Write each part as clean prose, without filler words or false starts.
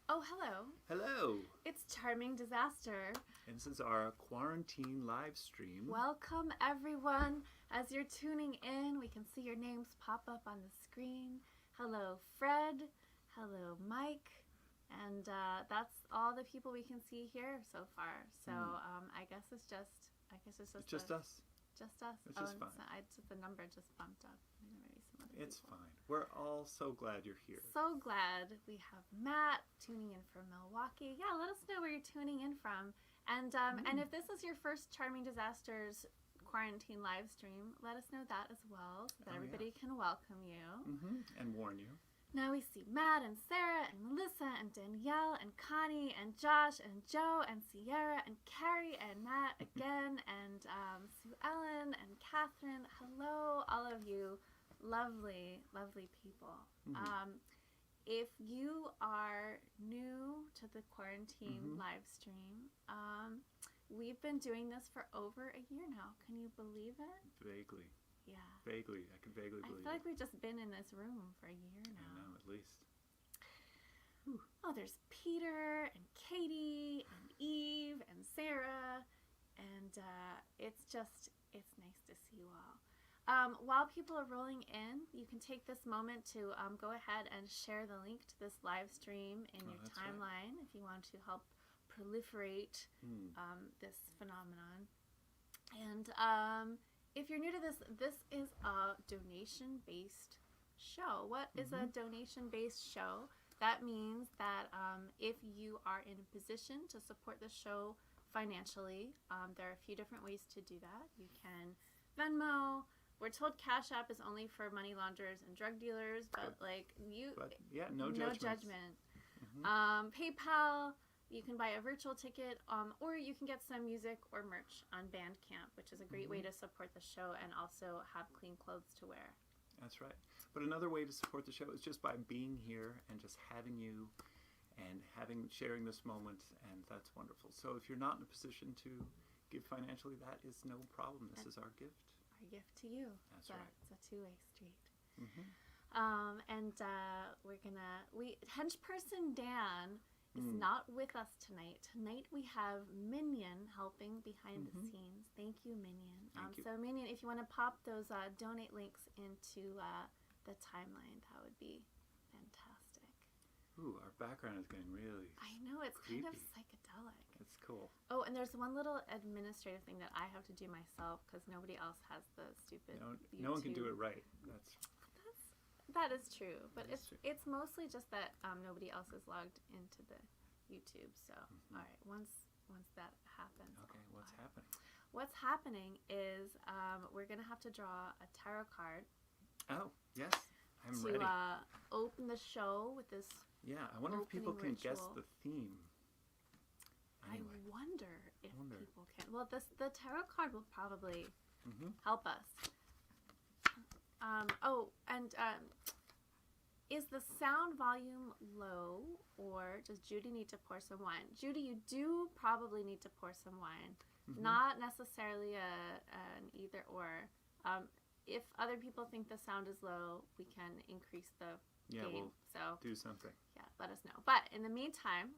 Oh, hello. Hello, It's Charming Disaster. and this is our quarantine live stream. Welcome, everyone. As you're tuning in, we can see your names pop up on the screen. Hello, Fred. Hello, Mike. And that's all the people we can see here so far. So I guess it's just It's just us. Just us. It's just fine. The number just bumped up. Maybe some other It's people. fine. We're all so glad you're here. So glad we have Matt tuning in from Milwaukee. Yeah, let us know where you're tuning in from. And if this is your first Charming Disasters quarantine live stream, let us know that as well so that everybody can welcome you. And warn you. Now we see Matt and Sarah and Melissa and Danielle and Connie and Josh and Joe and Sierra and Carrie and Matt again and Sue Ellen and Catherine. Hello, all of you lovely, lovely people. If you are new to the quarantine live stream, we've been doing this for over a year now. Can you believe it? Vaguely. Yeah. Vaguely. I can vaguely believe I feel like it. we've just been in this room for a year now. I know, at least. Oh, there's Peter and Katie and Eve and Sarah. And it's nice to see you all. While people are rolling in, you can take this moment to go ahead and share the link to this live stream in your timeline if you want to help proliferate this phenomenon. And if you're new to this, this is a donation-based show. What is a donation-based show? That means that if you are in a position to support the show financially, there are a few different ways to do that. You can Venmo. We're told Cash App is only for money launderers and drug dealers, but no judgment. PayPal. You can buy a virtual ticket, or you can get some music or merch on Bandcamp, which is a great way to support the show and also have clean clothes to wear. That's right. But another way to support the show is just by being here and just having you and sharing this moment, and that's wonderful. So if you're not in a position to give financially, that is no problem. This is our gift. Our gift to you. That's right. It's a two-way street. Henchperson Dan is not with us tonight. Tonight we have Minion helping behind the scenes. Thank you, Minion. Thank you. So Minion, if you want to pop those donate links into the timeline, that would be fantastic. Ooh, our background is getting really I know, it's creepy. kind of psychedelic. It's cool. Oh, and there's one little administrative thing that I have to do myself because nobody else has the stupid No one can do it right. That is true, but That is true. it's mostly just that nobody else is logged into the YouTube. So, all right, once that happens. Okay, what's happening? What's happening is we're gonna have to draw a tarot card Oh, yes, I'm to ready. open the show with this. Yeah, I wonder if people can guess ritual. the theme. Anyway. I wonder if people can. Well, the tarot card will probably help us. Is the sound volume low, or does Judy need to pour some wine? Judy, you do probably need to pour some wine. Not necessarily an either or. If other people think the sound is low, we can increase the gain. We'll do something. Yeah, let us know. But in the meantime,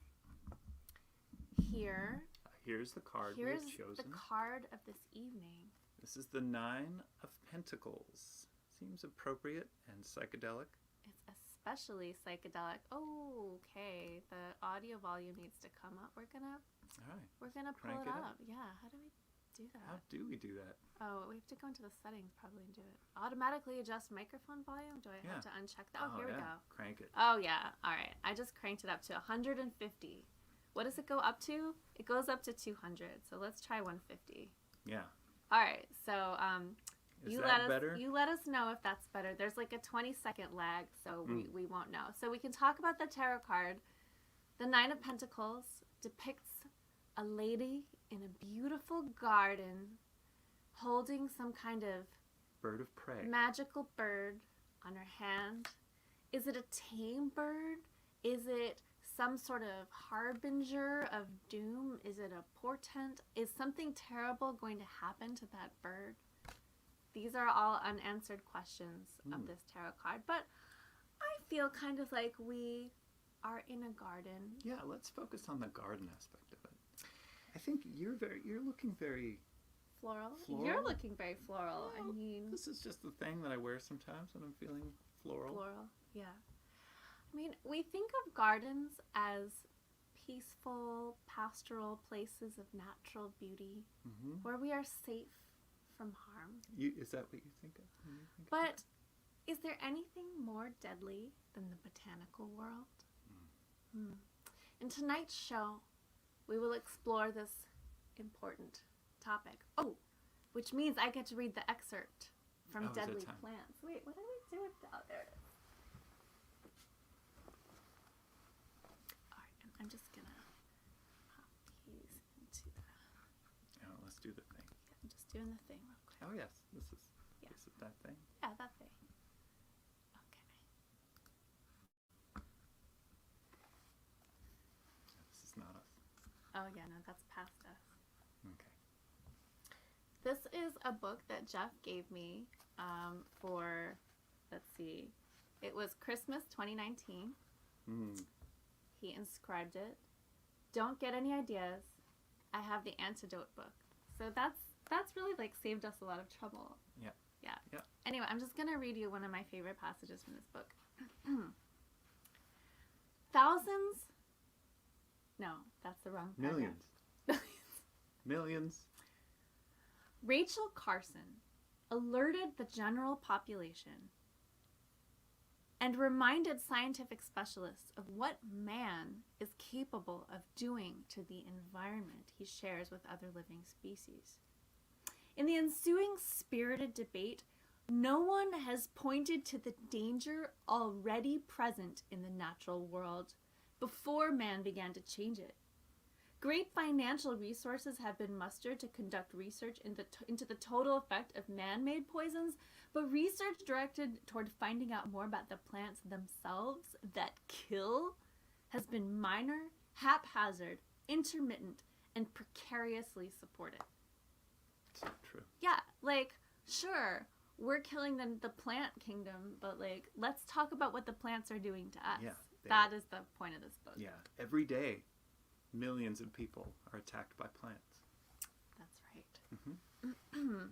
here's the card we have chosen. the card of this evening. This is the 9 of Pentacles. Seems appropriate and psychedelic. It's especially psychedelic. Oh, okay. The audio volume needs to come up. We're gonna pull crank it it up. Yeah. How do we do that? How do we do that? Oh, we have to go into the settings probably and do it. Automatically adjust microphone volume. Do I have to uncheck that? Oh, here we go. Crank it. Oh yeah. All right. I just cranked it up to 150. What does it go up to? It goes up to 200. So let's try 150. Yeah. All right. So Is that better? You let us know if that's better. There's like a 20-second lag, so we won't know. So we can talk about the tarot card. The 9 of Pentacles depicts a lady in a beautiful garden holding some kind of Bird of prey. magical bird on her hand. Is it a tame bird? Is it some sort of harbinger of doom? Is it a portent? Is something terrible going to happen to that bird? These are all unanswered questions of this tarot card. But I feel kind of like we are in a garden. Yeah, let's focus on the garden aspect of it. I think you're looking very Floral? Floral? You're looking very floral. Well, I mean, this is just the thing that I wear sometimes when I'm feeling floral. floral, yeah. I mean, we think of gardens as peaceful, pastoral places of natural beauty Mm-hmm. where we are safe from harm. Is that what you think of? When you think of But is there anything more deadly than the botanical world? In tonight's show, we will explore this important topic. Oh, which means I get to read the excerpt from Oh, is it Deadly time? Plants. Wait, what did I do with that? Oh, there it is. All right, and I'm just gonna pop these into the. Oh, let's do the thing. Yeah, I'm just doing the thing real quick. Oh yes, this is Yeah. that thing. Yeah, that thing. Okay. This is not us. Oh yeah, no, that's past us. Okay. This is a book that Jeff gave me for, let's see, it was Christmas 2019. He inscribed it. Don't get any ideas. I have the antidote book. So that's really like saved us a lot of trouble. Yeah. Yeah. Yeah. Anyway, I'm just going to read you one of my favorite passages from this book. Thousands. No, that's the wrong paragraph. Millions. Rachel Carson alerted the general population and reminded scientific specialists of what man is capable of doing to the environment he shares with other living species. In the ensuing spirited debate, no one has pointed to the danger already present in the natural world before man began to change it. Great financial resources have been mustered to conduct research into the total effect of man-made poisons, but research directed toward finding out more about the plants themselves that kill has been minor, haphazard, intermittent, and precariously supported. So true. Yeah, like, sure, we're killing the plant kingdom, but like, let's talk about what the plants are doing to us. Yeah, that is the point of this book. Yeah. Every day, millions of people are attacked by plants. That's right. Mm-hmm.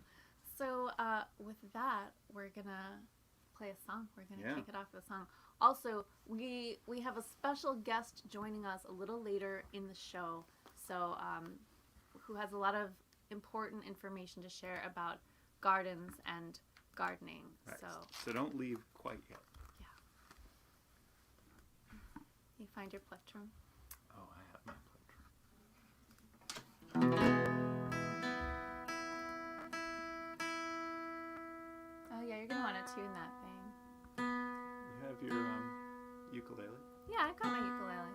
So with that, we're gonna play a song. We're gonna Yeah. kick it off with a song. Also, we have a special guest joining us a little later in the show. So who has a lot of important information to share about gardens and gardening. Right. So don't leave quite yet. you find your plectrum. Oh, I have my plectrum. Oh yeah, you're gonna want to tune that thing. You have your ukulele? Yeah, I've got my ukulele.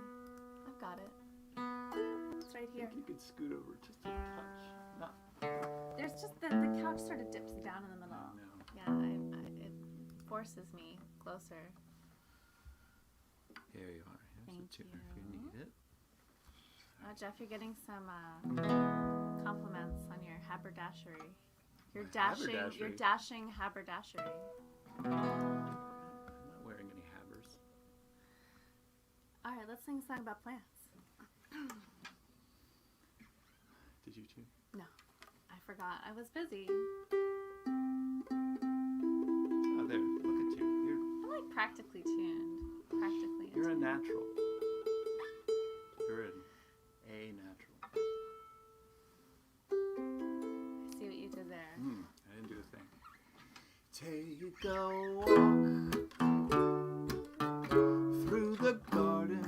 I've got it. It's right I here. think you could scoot over just a touch. Not. There's just the couch sort of dips down in the middle. No. Yeah, it forces me closer. Here you are. Here's Thank a tuner if you. you need it. Oh, Jeff, you're getting some compliments on your haberdashery. Your My dashing haberdashery? haberdashery. I'm not wearing any hammers. All right, let's sing a song about plants. Did you too? No, I forgot. I was busy. Oh, there. Look at you. I'm like practically tuned. Practically. You're a tuned. natural. You're a natural. I see what you did there. I didn't do a thing. Take a walk through the garden.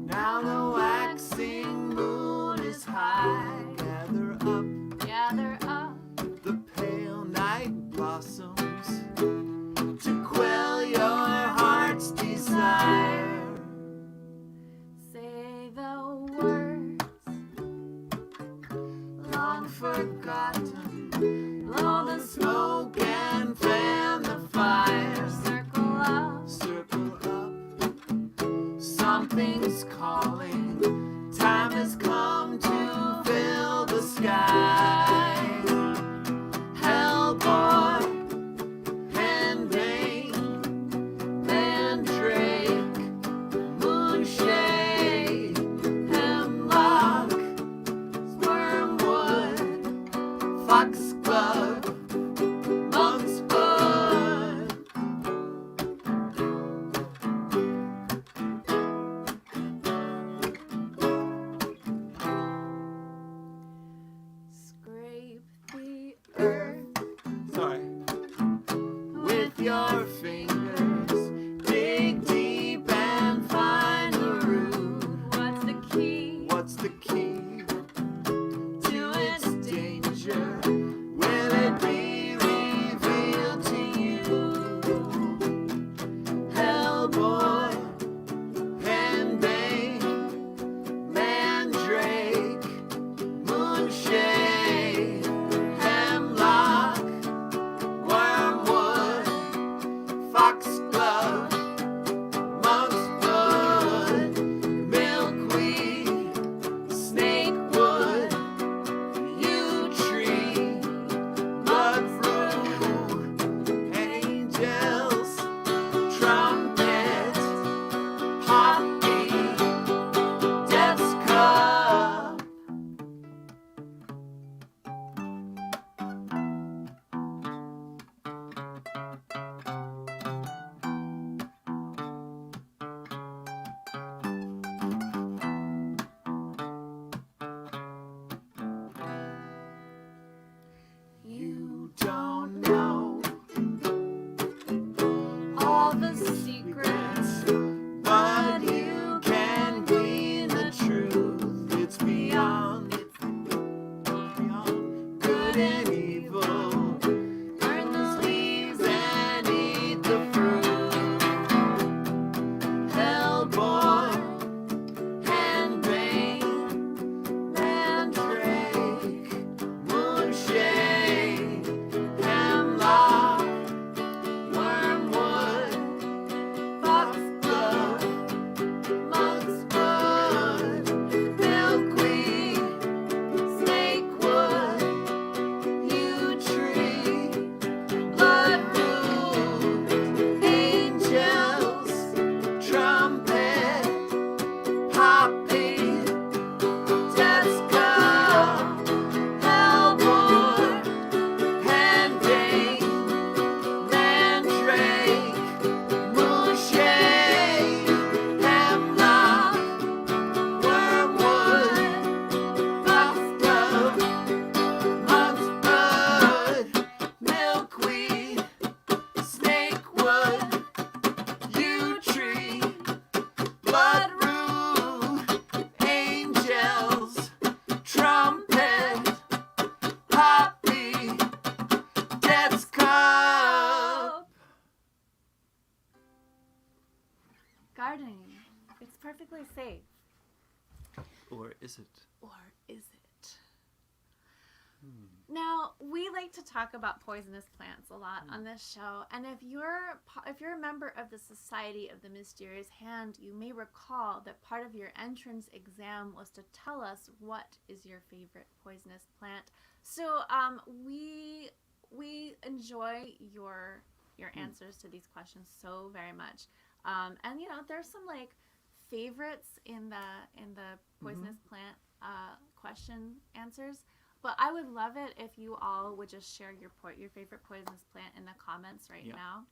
Now the waxing moon is high. Gather up the pale night blossoms to quell your heart's desire. Say the words Long forgotten, blow the smoke and fan the fire. circle up. Something's calling. Time has come to fill the sky. Hellboy, Henbane, Mandrake, gardening. It's perfectly safe. Or is it? Or is it? Now, we like to talk about poisonous plants a lot on this show, and if you're a member of the Society of the Mysterious Hand, you may recall that part of your entrance exam was to tell us what is your favorite poisonous plant. So, we enjoy your answers to these questions so very much, and you know, there's some like favorites in the poisonous plant question answers. But I would love it if you all would just share your favorite poisonous plant in the comments now.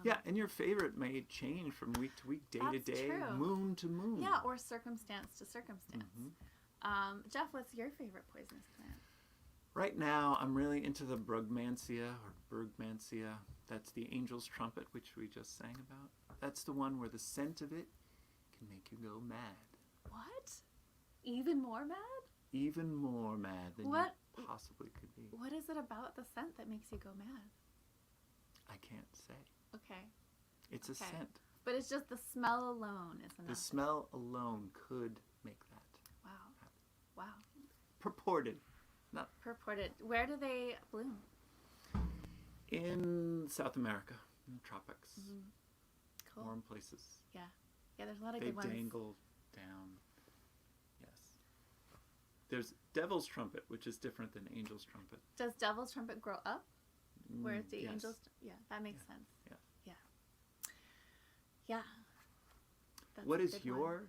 Yeah, and your favorite may change from week to week, day to day, true. moon to moon. Yeah, or circumstance to circumstance. Jeff, what's your favorite poisonous plant? Right now, I'm really into the Brugmansia or Bergmansia. That's the angel's trumpet, which we just sang about. That's the one where the scent of it can make you go mad. What? Even more mad? Even more mad than what you possibly could be. What is it about the scent that makes you go mad? I can't say. Okay. It's a scent. But it's just the smell alone, isn't it? The smell alone could make that happen. Wow. Purported. Not purported. Where do they bloom? In South America, in the tropics. Cool. Warm places. Yeah. Yeah, there's a lot of they good ones. They dangle down. There's devil's trumpet, which is different than angel's trumpet. Does devil's trumpet grow up? Whereas the yes. angel's... Yeah, that makes sense. Yeah. Yeah. That's what is your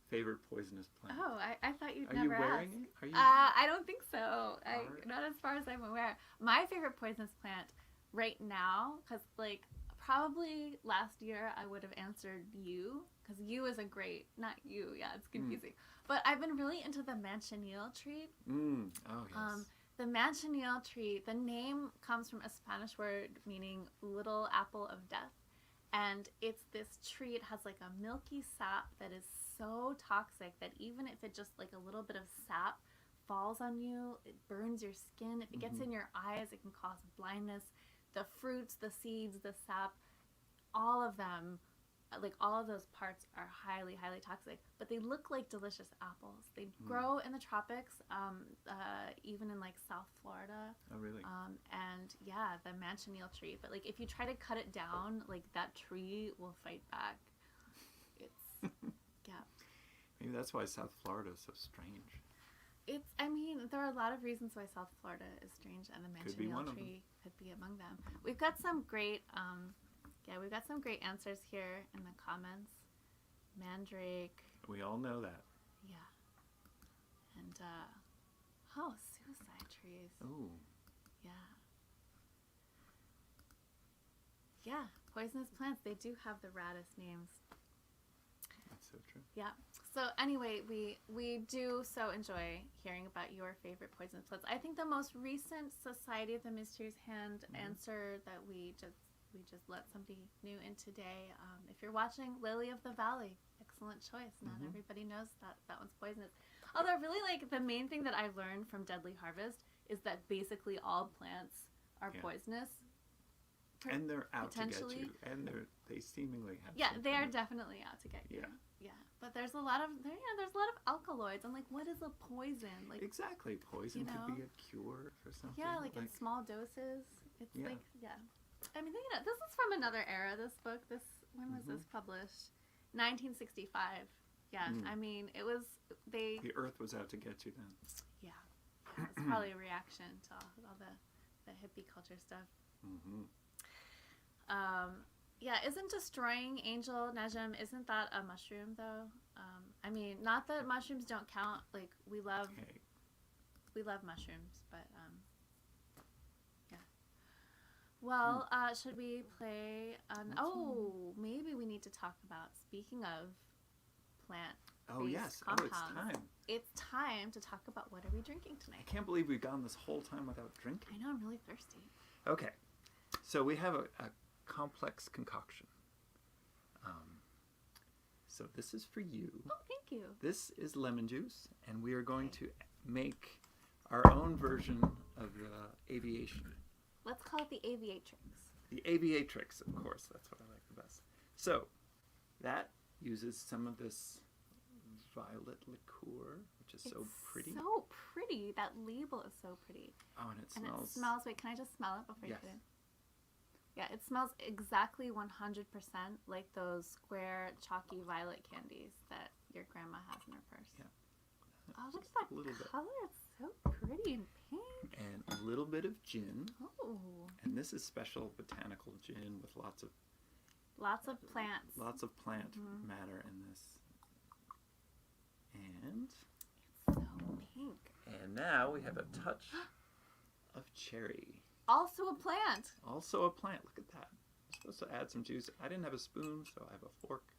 favorite poisonous plant? Oh, I thought you'd Are never you wearing ask. it? Are you? I don't think so. Not as far as I'm aware. My favorite poisonous plant right now, because like probably last year I would have answered yew, because yew is a great... Not yew, yeah, it's confusing. But I've been really into the manchineel tree. Oh, yes. The manchineel tree, the name comes from a Spanish word meaning little apple of death. And it's this tree, it has like a milky sap that is so toxic that even if it just like a little bit of sap falls on you, it burns your skin. If it gets in your eyes, it can cause blindness. The fruits, the seeds, the sap, all of them, like all of those parts are highly, highly toxic, but they look like delicious apples. They grow in the tropics, even in like South Florida. Oh, really? And yeah, the manchineel tree. But like if you try to cut it down, like that tree will fight back. It's, yeah. Maybe that's why South Florida is so strange. I mean, there are a lot of reasons why South Florida is strange, and the manchineel tree could be among them. We've got some great, we've got some great answers here in the comments. Mandrake. We all know that. Yeah. And, suicide trees. Oh. Yeah. Yeah, poisonous plants, they do have the raddest names. That's so true. Yeah. So anyway, we do so enjoy hearing about your favorite poisonous plants. I think the most recent Society of the Mysterious Hand answer that we just let somebody new in today. If you're watching, Lily of the Valley, excellent choice. Not everybody knows that one's poisonous. Although really like the main thing that I've learned from Deadly Harvest is that basically all plants are poisonous. And they're out to get you. And they seemingly have. Yeah, they are definitely out to get you. Yeah. Yeah, but there's a lot of alkaloids, and like, what is a poison? Like exactly, poison could be a cure for something. Yeah, like in small doses. It's like I mean, this is from another era. This book, when was this published? 1965. Yeah, I mean, it was the Earth was out to get you then. Yeah, it's probably a reaction to all the hippie culture stuff. Yeah, isn't destroying Angel Najm, isn't that a mushroom though? I mean, not that mushrooms don't count. Like we love mushrooms, but yeah. Well, should we play? Maybe we need to talk about. Speaking of plant-based compounds, it's time. It's time to talk about what are we drinking tonight. I can't believe we've gone this whole time without drinking. I know, I'm really thirsty. Okay, so we have a complex concoction. So this is for you. Oh, thank you. This is lemon juice, and we are going to make our own version of the aviation. Let's call it the aviatrix. The aviatrix, of course. That's what I like the best. So That uses some of this violet liqueur, which is so pretty. So pretty. That label is so pretty. Oh, and it And smells. it smells. Wait, can I just smell it before Yes. you put it in? Yeah, it smells exactly 100% like those square chalky violet candies that your grandma has in her purse. Yeah. Oh, look Just at a little that bit. color. It's so pretty and pink. And a little bit of gin. Oh, And this is special botanical gin with lots of plants. plant Mhm. matter in this. And So pink. now we have a touch of cherry. Also a plant. Also a plant. Look at that. I'm supposed to add some juice. I didn't have a spoon, so I have a fork.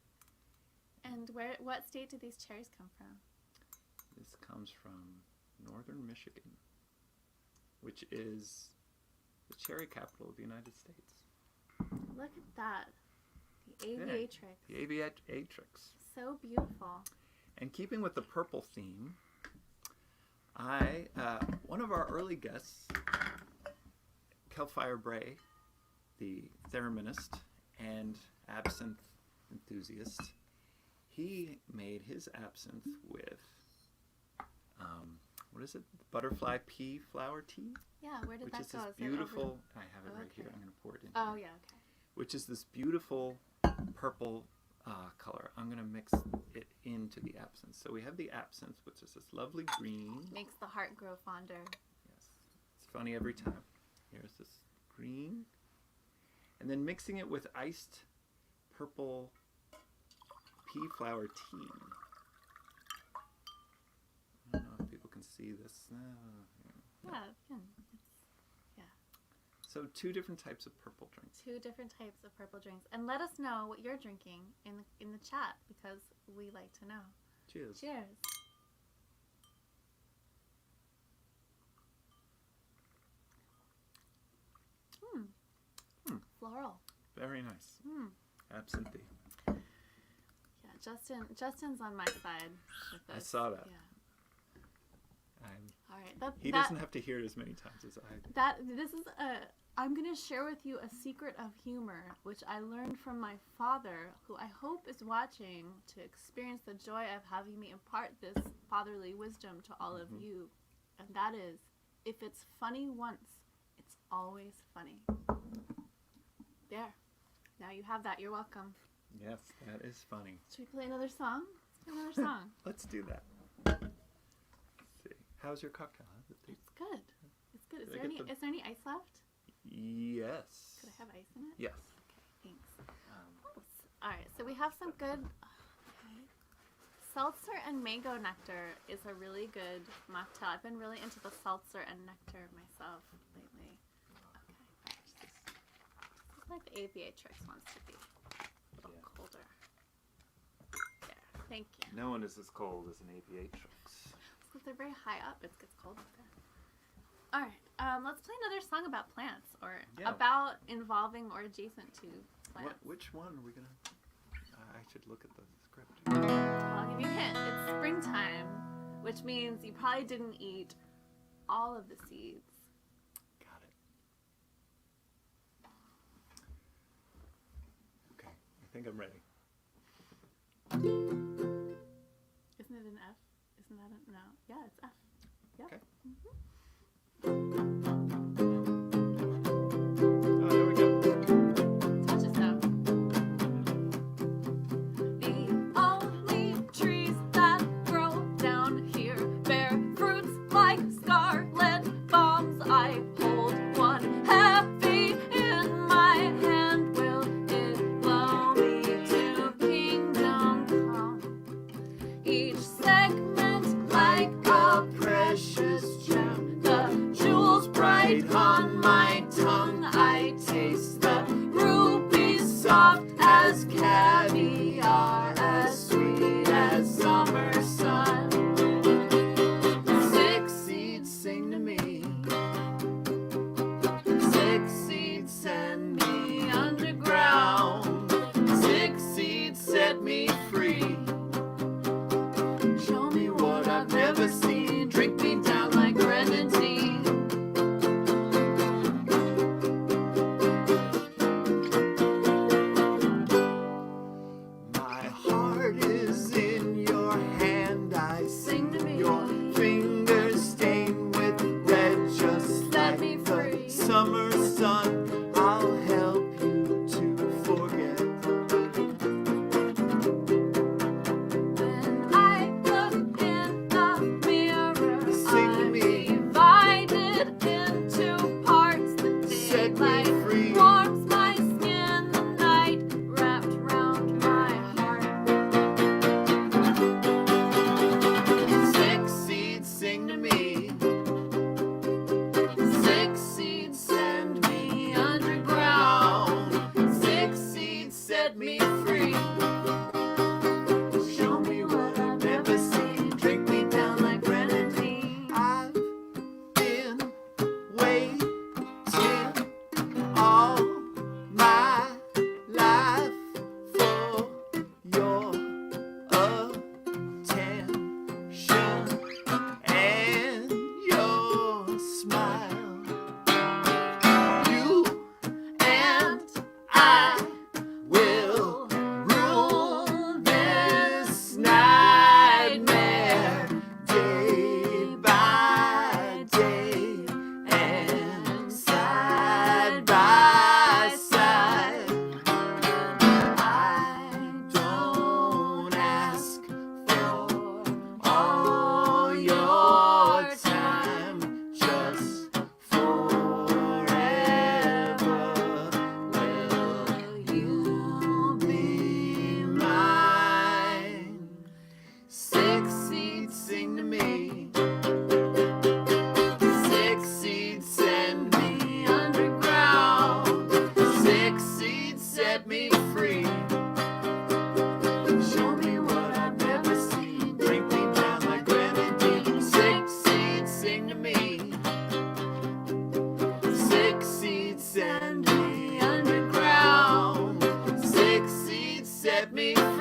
And what state do these cherries come from? This comes from northern Michigan, which is the cherry capital of the United States. Look at that. The aviatrix. The aviatrix. So beautiful. And keeping with the purple theme, one of our early guests, Kelfire Bray, the thereminist and absinthe enthusiast, he made his absinthe with, what is it? Butterfly pea flower tea? Yeah, where did Which that is go? this Is it over- beautiful, I have it right Okay. here, I'm going to pour it in. Oh, here. yeah, okay. Which is this beautiful purple color. I'm going to mix it into the absinthe. So we have the absinthe, which is this lovely green. Makes the heart grow fonder. Yes, it's funny every time. Here's this green. And then mixing it with iced purple pea flower tea. I don't know if people can see this. Yeah, So 2 different types of purple drinks. 2 different types of purple drinks. And let us know what you're drinking in the chat because we like to know. Cheers. Cheers. Floral. Very nice. Absinthe. Yeah, Justin's on my side with this. I saw that. Yeah. I'm All right. He doesn't have to hear it as many times as I do. This is I'm gonna share with you a secret of humor, which I learned from my father, who I hope is watching to experience the joy of having me impart this fatherly wisdom to all of you. And that is, if it's funny once, it's always funny. There. Now you have that. You're welcome. Yes, that is funny. Should we play another song? Let's play another song. Let's do that. Let's see. How's your cocktail? How's it taste? It's good. It's good. Is Did I there get any? Is there any ice left? Yes. Could I have ice in it? Yes. Okay, thanks. All right, so we have some good. Okay. Seltzer and mango nectar is a really good mocktail. I've been really into the seltzer and nectar myself lately. Okay. This is like the aviatrix wants to be a little colder. There. Thank you. No one is as cold as an aviatrix. Because they're very high up, it gets cold up there. All right, let's play another song about plants, or about involving or adjacent to plants. Which one are we gonna? I should look at the script. I'll give you a hint. It's springtime, which means you probably didn't eat all of the seeds. Got it. Okay, I think I'm ready. Isn't it an F? Isn't that a no? Yeah, it's F. Yep. Okay. Mm-hmm. Oh, there we go. Touch it though. The only trees that grow down here bear fruits like scarlet bombs. I hold one heavy in my hand. Will it blow me to kingdom come? Each segment like a precious gem.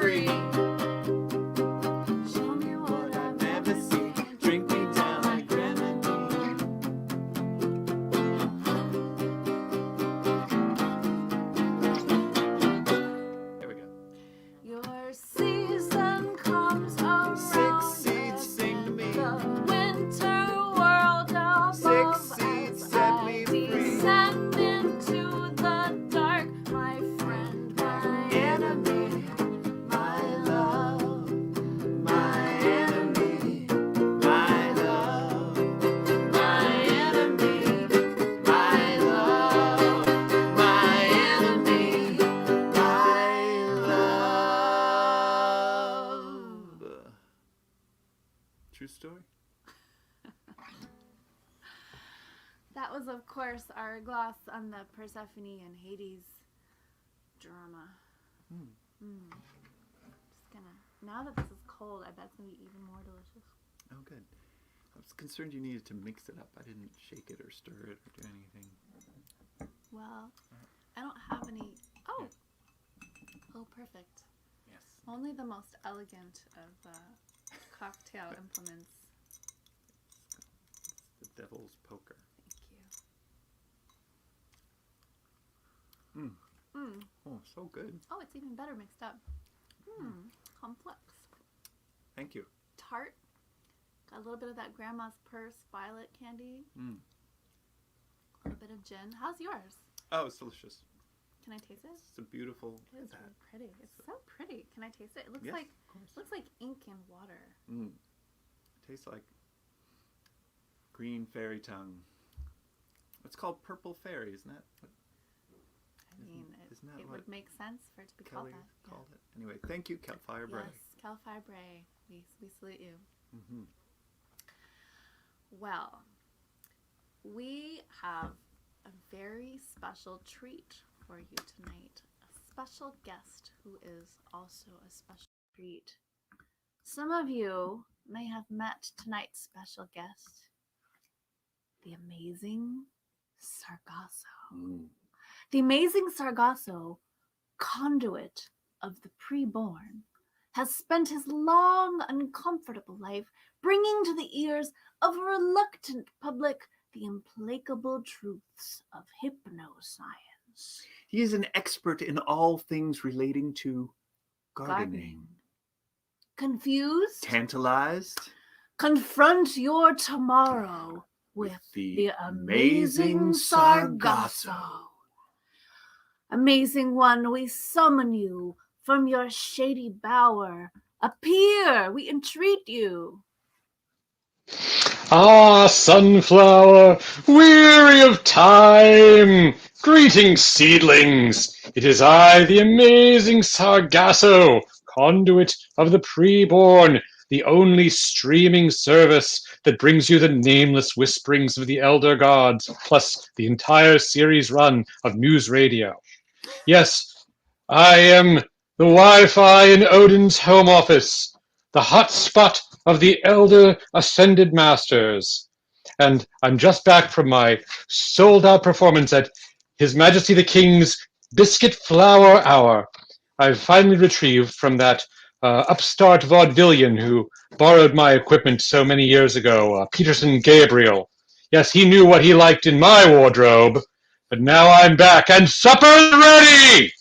free. Show me what I've never seen. Drink me down like grenadine. There we go. Your season comes around. Six seeds sing to me. The winter world above. Six seeds as set I me free. descend into the dark, my friend, my enemy, my love, my enemy, My love, my enemy, my love, my enemy. my love. True story? That was, of course, our gloss on the Persephone and Hades drama. Just gonna. Now that this is cold, I bet it's gonna be even more delicious. Oh, good. I was concerned you needed to mix it up. I didn't shake it or stir it or do anything. Well, I don't have any. Oh, perfect. Yes. Only the most elegant of cocktail implements. It's the devil's poker. Thank you. Oh, so good. Oh, it's even better mixed up. Complex. Thank you. Tart. Got a little bit of that grandma's purse violet candy. A little bit of gin. How's yours? Oh, it's delicious. Can I taste it? It's a beautiful. It is really pretty. It's so pretty. Can I taste it? It looks Yes, like of course. ink and water. It tastes like green fairy tongue. It's called purple fairy, isn't that what I mean, isn't that it what would make sense for it to be Kelly called that. called it? Anyway, thank you, Campfire Bray. Yes, Cal Fibre. We salute you. Mm-hmm. Well, we have a very special treat for you tonight. A special guest who is also a special treat. Some of you may have met tonight's special guest, the Amazing Sargasso. The Amazing Sargasso, conduit of the preborn, has spent his long, uncomfortable life bringing to the ears of a reluctant public the implacable truths of hypnoscience. He is an expert in all things relating to gardening. Confused? Tantalized? Confront your tomorrow with the Amazing Sargasso. Amazing one, we summon you from your shady bower. Appear, we entreat you. Ah, sunflower, weary of time! Greetings, seedlings! It is I, the Amazing Sargasso, conduit of the preborn, the only streaming service that brings you the nameless whisperings of the elder gods, plus the entire series run of news radio. Yes, I am the Wi-Fi in Odin's home office, the hotspot of the elder ascended masters. And I'm just back from my sold-out performance at His Majesty the King's Biscuit Flour Hour. I've finally retrieved from that upstart vaudevillian who borrowed my equipment so many years ago, Peterson Gabriel. Yes, he knew what he liked in my wardrobe, but now I'm back and supper's ready!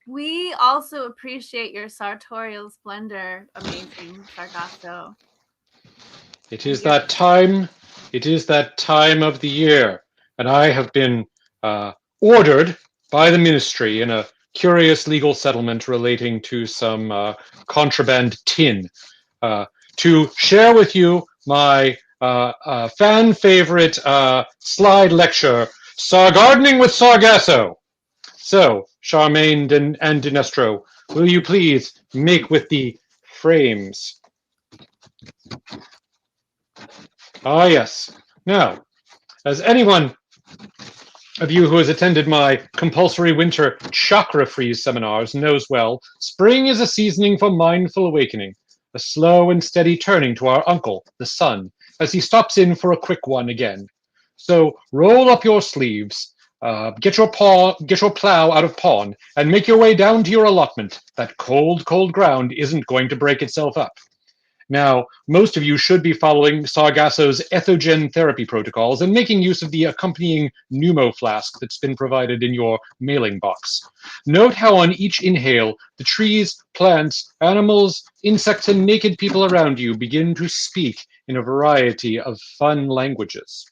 We also appreciate your sartorial splendor, Amazing Sargasso. It is that time of the year, and I have been ordered by the ministry in a curious legal settlement relating to some contraband tin to share with you my fan favorite slide lecture, Gardening with Sargasso. So, Charmaine and Dinestro, will you please make with the frames? Ah, yes. Now, as anyone of you who has attended my compulsory winter chakra freeze seminars knows well, spring is a seasoning for mindful awakening, a slow and steady turning to our uncle, the sun, as he stops in for a quick one again. So roll up your sleeves, Get your plow out of pawn and make your way down to your allotment. That cold, cold ground isn't going to break itself up. Now, most of you should be following Sargasso's ethogen therapy protocols and making use of the accompanying pneumo flask that's been provided in your mailing box. Note how on each inhale, the trees, plants, animals, insects, and naked people around you begin to speak in a variety of fun languages.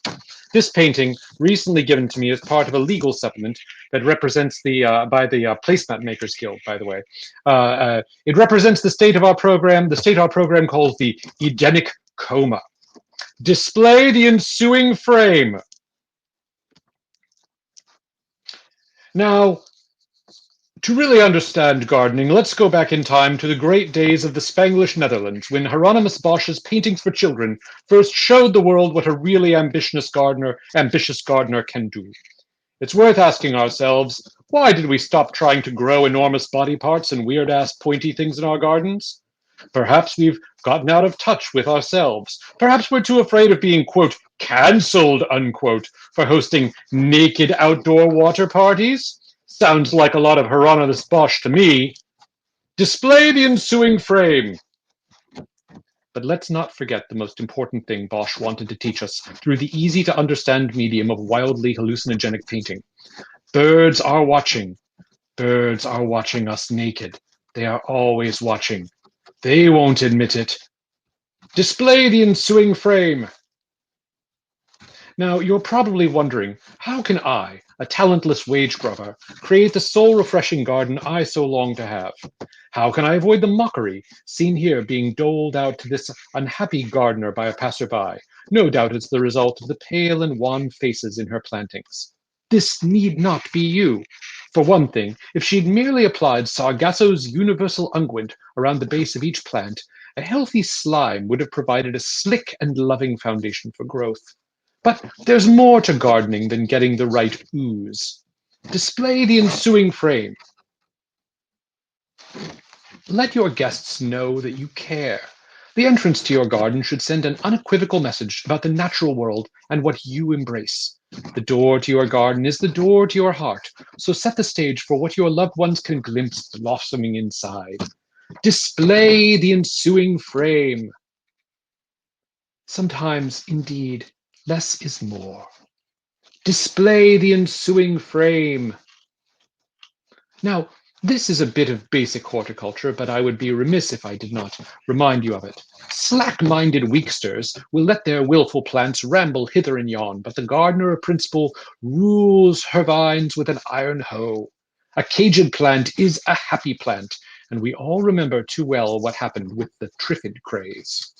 This painting, recently given to me as part of a legal supplement that represents by the Placemat Makers Guild, by the way. It represents the state of our program calls the Edenic coma. Display the ensuing frame. Now, to really understand gardening, let's go back in time to the great days of the Spanglish Netherlands, when Hieronymus Bosch's paintings for children first showed the world what a really ambitious gardener can do. It's worth asking ourselves, why did we stop trying to grow enormous body parts and weird-ass pointy things in our gardens? Perhaps we've gotten out of touch with ourselves. Perhaps we're too afraid of being, quote, cancelled, unquote, for hosting naked outdoor water parties. Sounds like a lot of Hieronymus Bosch to me. Display the ensuing frame. But let's not forget the most important thing Bosch wanted to teach us through the easy-to-understand medium of wildly hallucinogenic painting. Birds are watching. Birds are watching us naked. They are always watching. They won't admit it. Display the ensuing frame. Now, you're probably wondering, how can I, a talentless wage grubber, create the soul-refreshing garden I so long to have? How can I avoid the mockery seen here being doled out to this unhappy gardener by a passerby? No doubt it's the result of the pale and wan faces in her plantings. This need not be you. For one thing, if she'd merely applied Sargasso's universal unguent around the base of each plant, a healthy slime would have provided a slick and loving foundation for growth. But there's more to gardening than getting the right ooze. Display the ensuing frame. Let your guests know that you care. The entrance to your garden should send an unequivocal message about the natural world and what you embrace. The door to your garden is the door to your heart, so set the stage for what your loved ones can glimpse blossoming inside. Display the ensuing frame. Sometimes, indeed, less is more. Display the ensuing frame. Now, this is a bit of basic horticulture, but I would be remiss if I did not remind you of it. Slack-minded weaksters will let their willful plants ramble hither and yon, but the gardener principle rules her vines with an iron hoe. A caged plant is a happy plant, and we all remember too well what happened with the Triffid craze.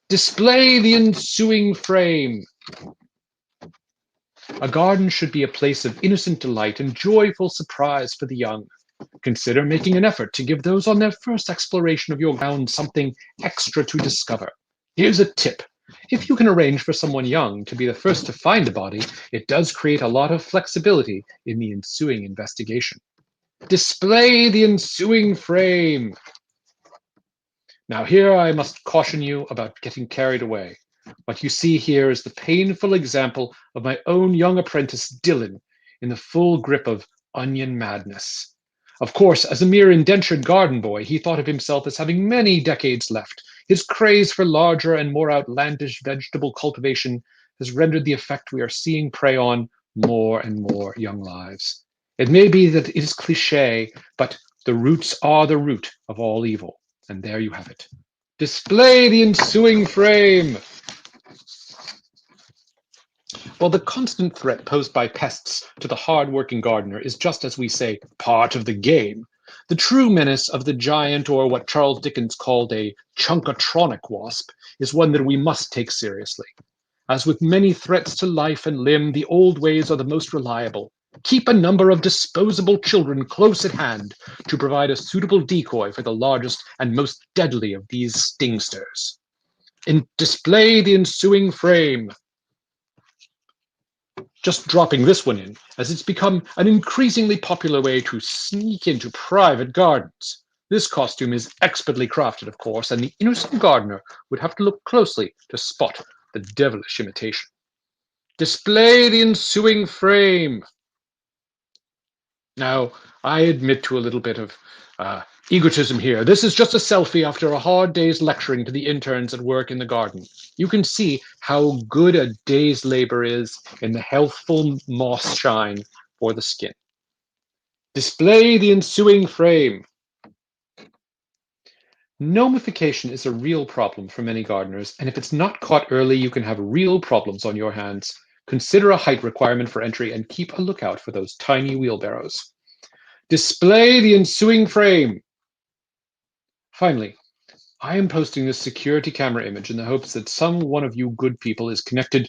Display the ensuing frame. A garden should be a place of innocent delight and joyful surprise for the young. Consider making an effort to give those on their first exploration of your ground something extra to discover. Here's a tip. If you can arrange for someone young to be the first to find a body, it does create a lot of flexibility in the ensuing investigation. Display the ensuing frame. Now here I must caution you about getting carried away. What you see here is the painful example of my own young apprentice, Dylan, in the full grip of onion madness. Of course, as a mere indentured garden boy, he thought of himself as having many decades left. His craze for larger and more outlandish vegetable cultivation has rendered the effect we are seeing prey on more and more young lives. It may be that it is cliché, but the roots are the root of all evil. And there you have it. Display the ensuing frame. While the constant threat posed by pests to the hard-working gardener is just, as we say, part of the game, the true menace of the giant, or what Charles Dickens called a chunkatronic wasp, is one that we must take seriously. As with many threats to life and limb, the old ways are the most reliable. Keep a number of disposable children close at hand to provide a suitable decoy for the largest and most deadly of these stingsters. And display the ensuing frame. Just dropping this one in, as it's become an increasingly popular way to sneak into private gardens. This costume is expertly crafted, of course, and the innocent gardener would have to look closely to spot the devilish imitation. Display the ensuing frame. Now, I admit to a little bit of egotism here. This is just a selfie after a hard day's lecturing to the interns at work in the garden. You can see how good a day's labor is in the healthful moss shine for the skin. Display the ensuing frame. Nomification is a real problem for many gardeners, and if it's not caught early, you can have real problems on your hands. Consider a height requirement for entry and keep a lookout for those tiny wheelbarrows. Display the ensuing frame. Finally, I am posting this security camera image in the hopes that some one of you good people is connected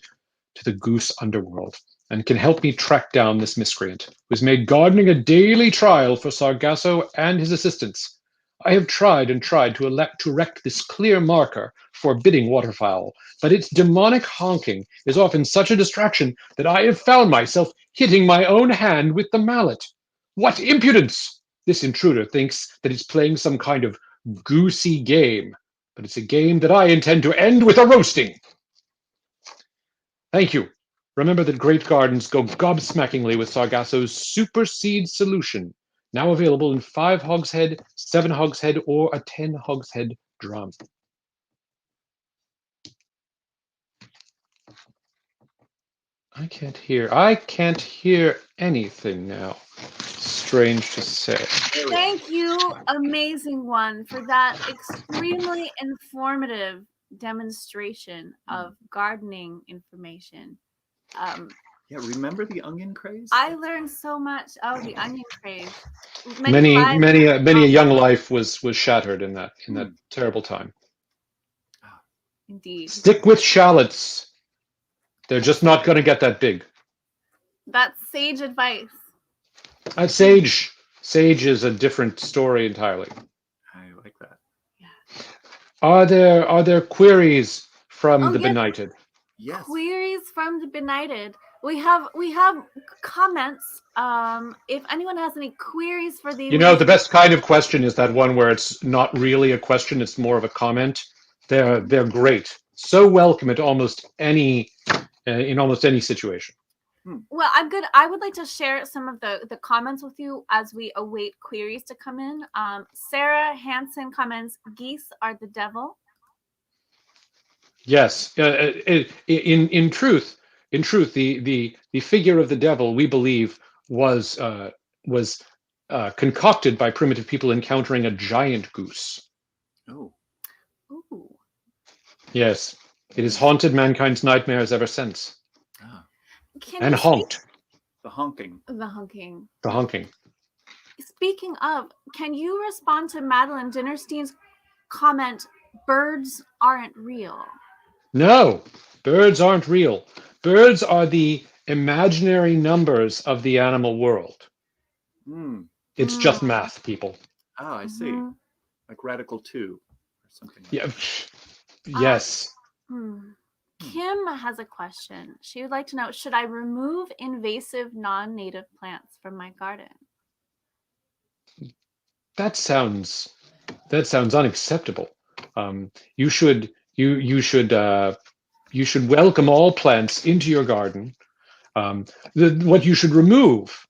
to the goose underworld and can help me track down this miscreant who has made gardening a daily trial for Sargasso and his assistants. I have tried and tried to erect this clear marker forbidding waterfowl, but its demonic honking is often such a distraction that I have found myself hitting my own hand with the mallet. What impudence! This intruder thinks that it's playing some kind of goosey game, but it's a game that I intend to end with a roasting. Thank you. Remember that great gardens go gobsmackingly with Sargasso's Super Seed Solution, now available in 5 hogshead, 7 hogshead, or a 10 hogshead drum. I can't hear anything now. Strange to say. Thank you, Amazing One, for that extremely informative demonstration of gardening information. Yeah, remember the onion craze? I learned so much. Oh, the onion craze. Many a young lives. life was shattered in that terrible time. Indeed. Stick with shallots. They're just not going to get that big. That's sage advice. Sage is a different story entirely. I like that. Yeah. Are there queries from the benighted? Yes. Queries from the benighted. We have comments. If anyone has any queries for the the best kind of question is that one where it's not really a question, it's more of a comment. They're great. So welcome at almost any in almost any situation. Well, I'm good. I would like to share some of the comments with you as we await queries to come in. Sarah Hansen comments, geese are the devil. Yes. In truth, the figure of the devil, we believe, was concocted by primitive people encountering a giant goose. Oh. Ooh. Yes. It has haunted mankind's nightmares ever since. And honked. The honking. The honking. The honking. Speaking of, can you respond to Madeline Dinnerstein's comment, birds aren't real? No, birds aren't real. Birds are the imaginary numbers of the animal world. It's just math, people. Oh, I see. Like Radical 2 or something like that. Yes. Kim has a question. She would like to know, should I remove invasive non-native plants from my garden? That sounds unacceptable. You should welcome all plants into your garden. What you should remove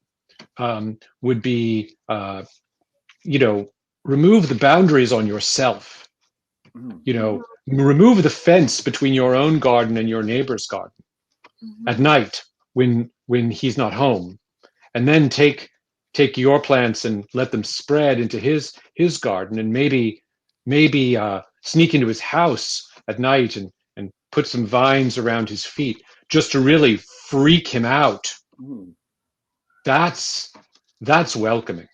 would be remove the boundaries on yourself. Remove the fence between your own garden and your neighbor's garden at night when he's not home, and then take your plants and let them spread into his garden, and maybe sneak into his house at night and put some vines around his feet just to really freak him out. That's welcoming.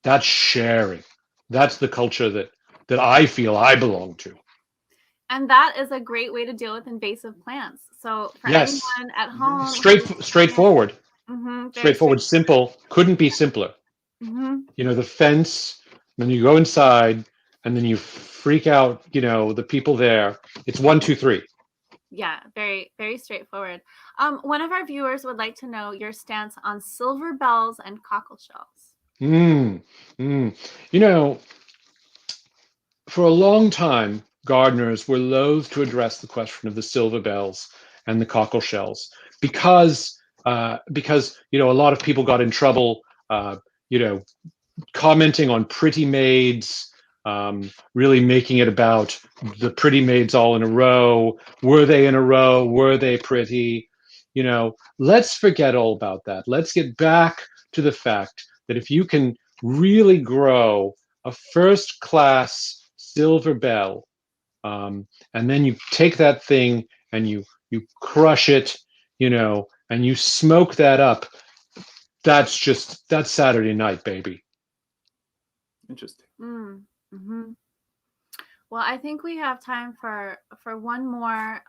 That's sharing. That's the culture that I feel I belong to. And that is a great way to deal with invasive plants. So for anyone at home, straightforward. Straightforward, simple. Couldn't be simpler. The fence, then you go inside, and then you freak out, the people there. It's 1, 2, 3. Yeah, very, very straightforward. One of our viewers would like to know your stance on silver bells and cockle shells. For a long time, gardeners were loath to address the question of the silver bells and the cockle shells because a lot of people got in trouble you know, commenting on pretty maids, really making it about the pretty maids all in a row. Were they in a row? Were they pretty? Let's forget all about that. Let's get back to the fact that if you can really grow a first class silver bell, and then you take that thing and you crush it, and you smoke that up. That's Saturday night, baby. Interesting. Mm-hmm. Well, I think we have time for one more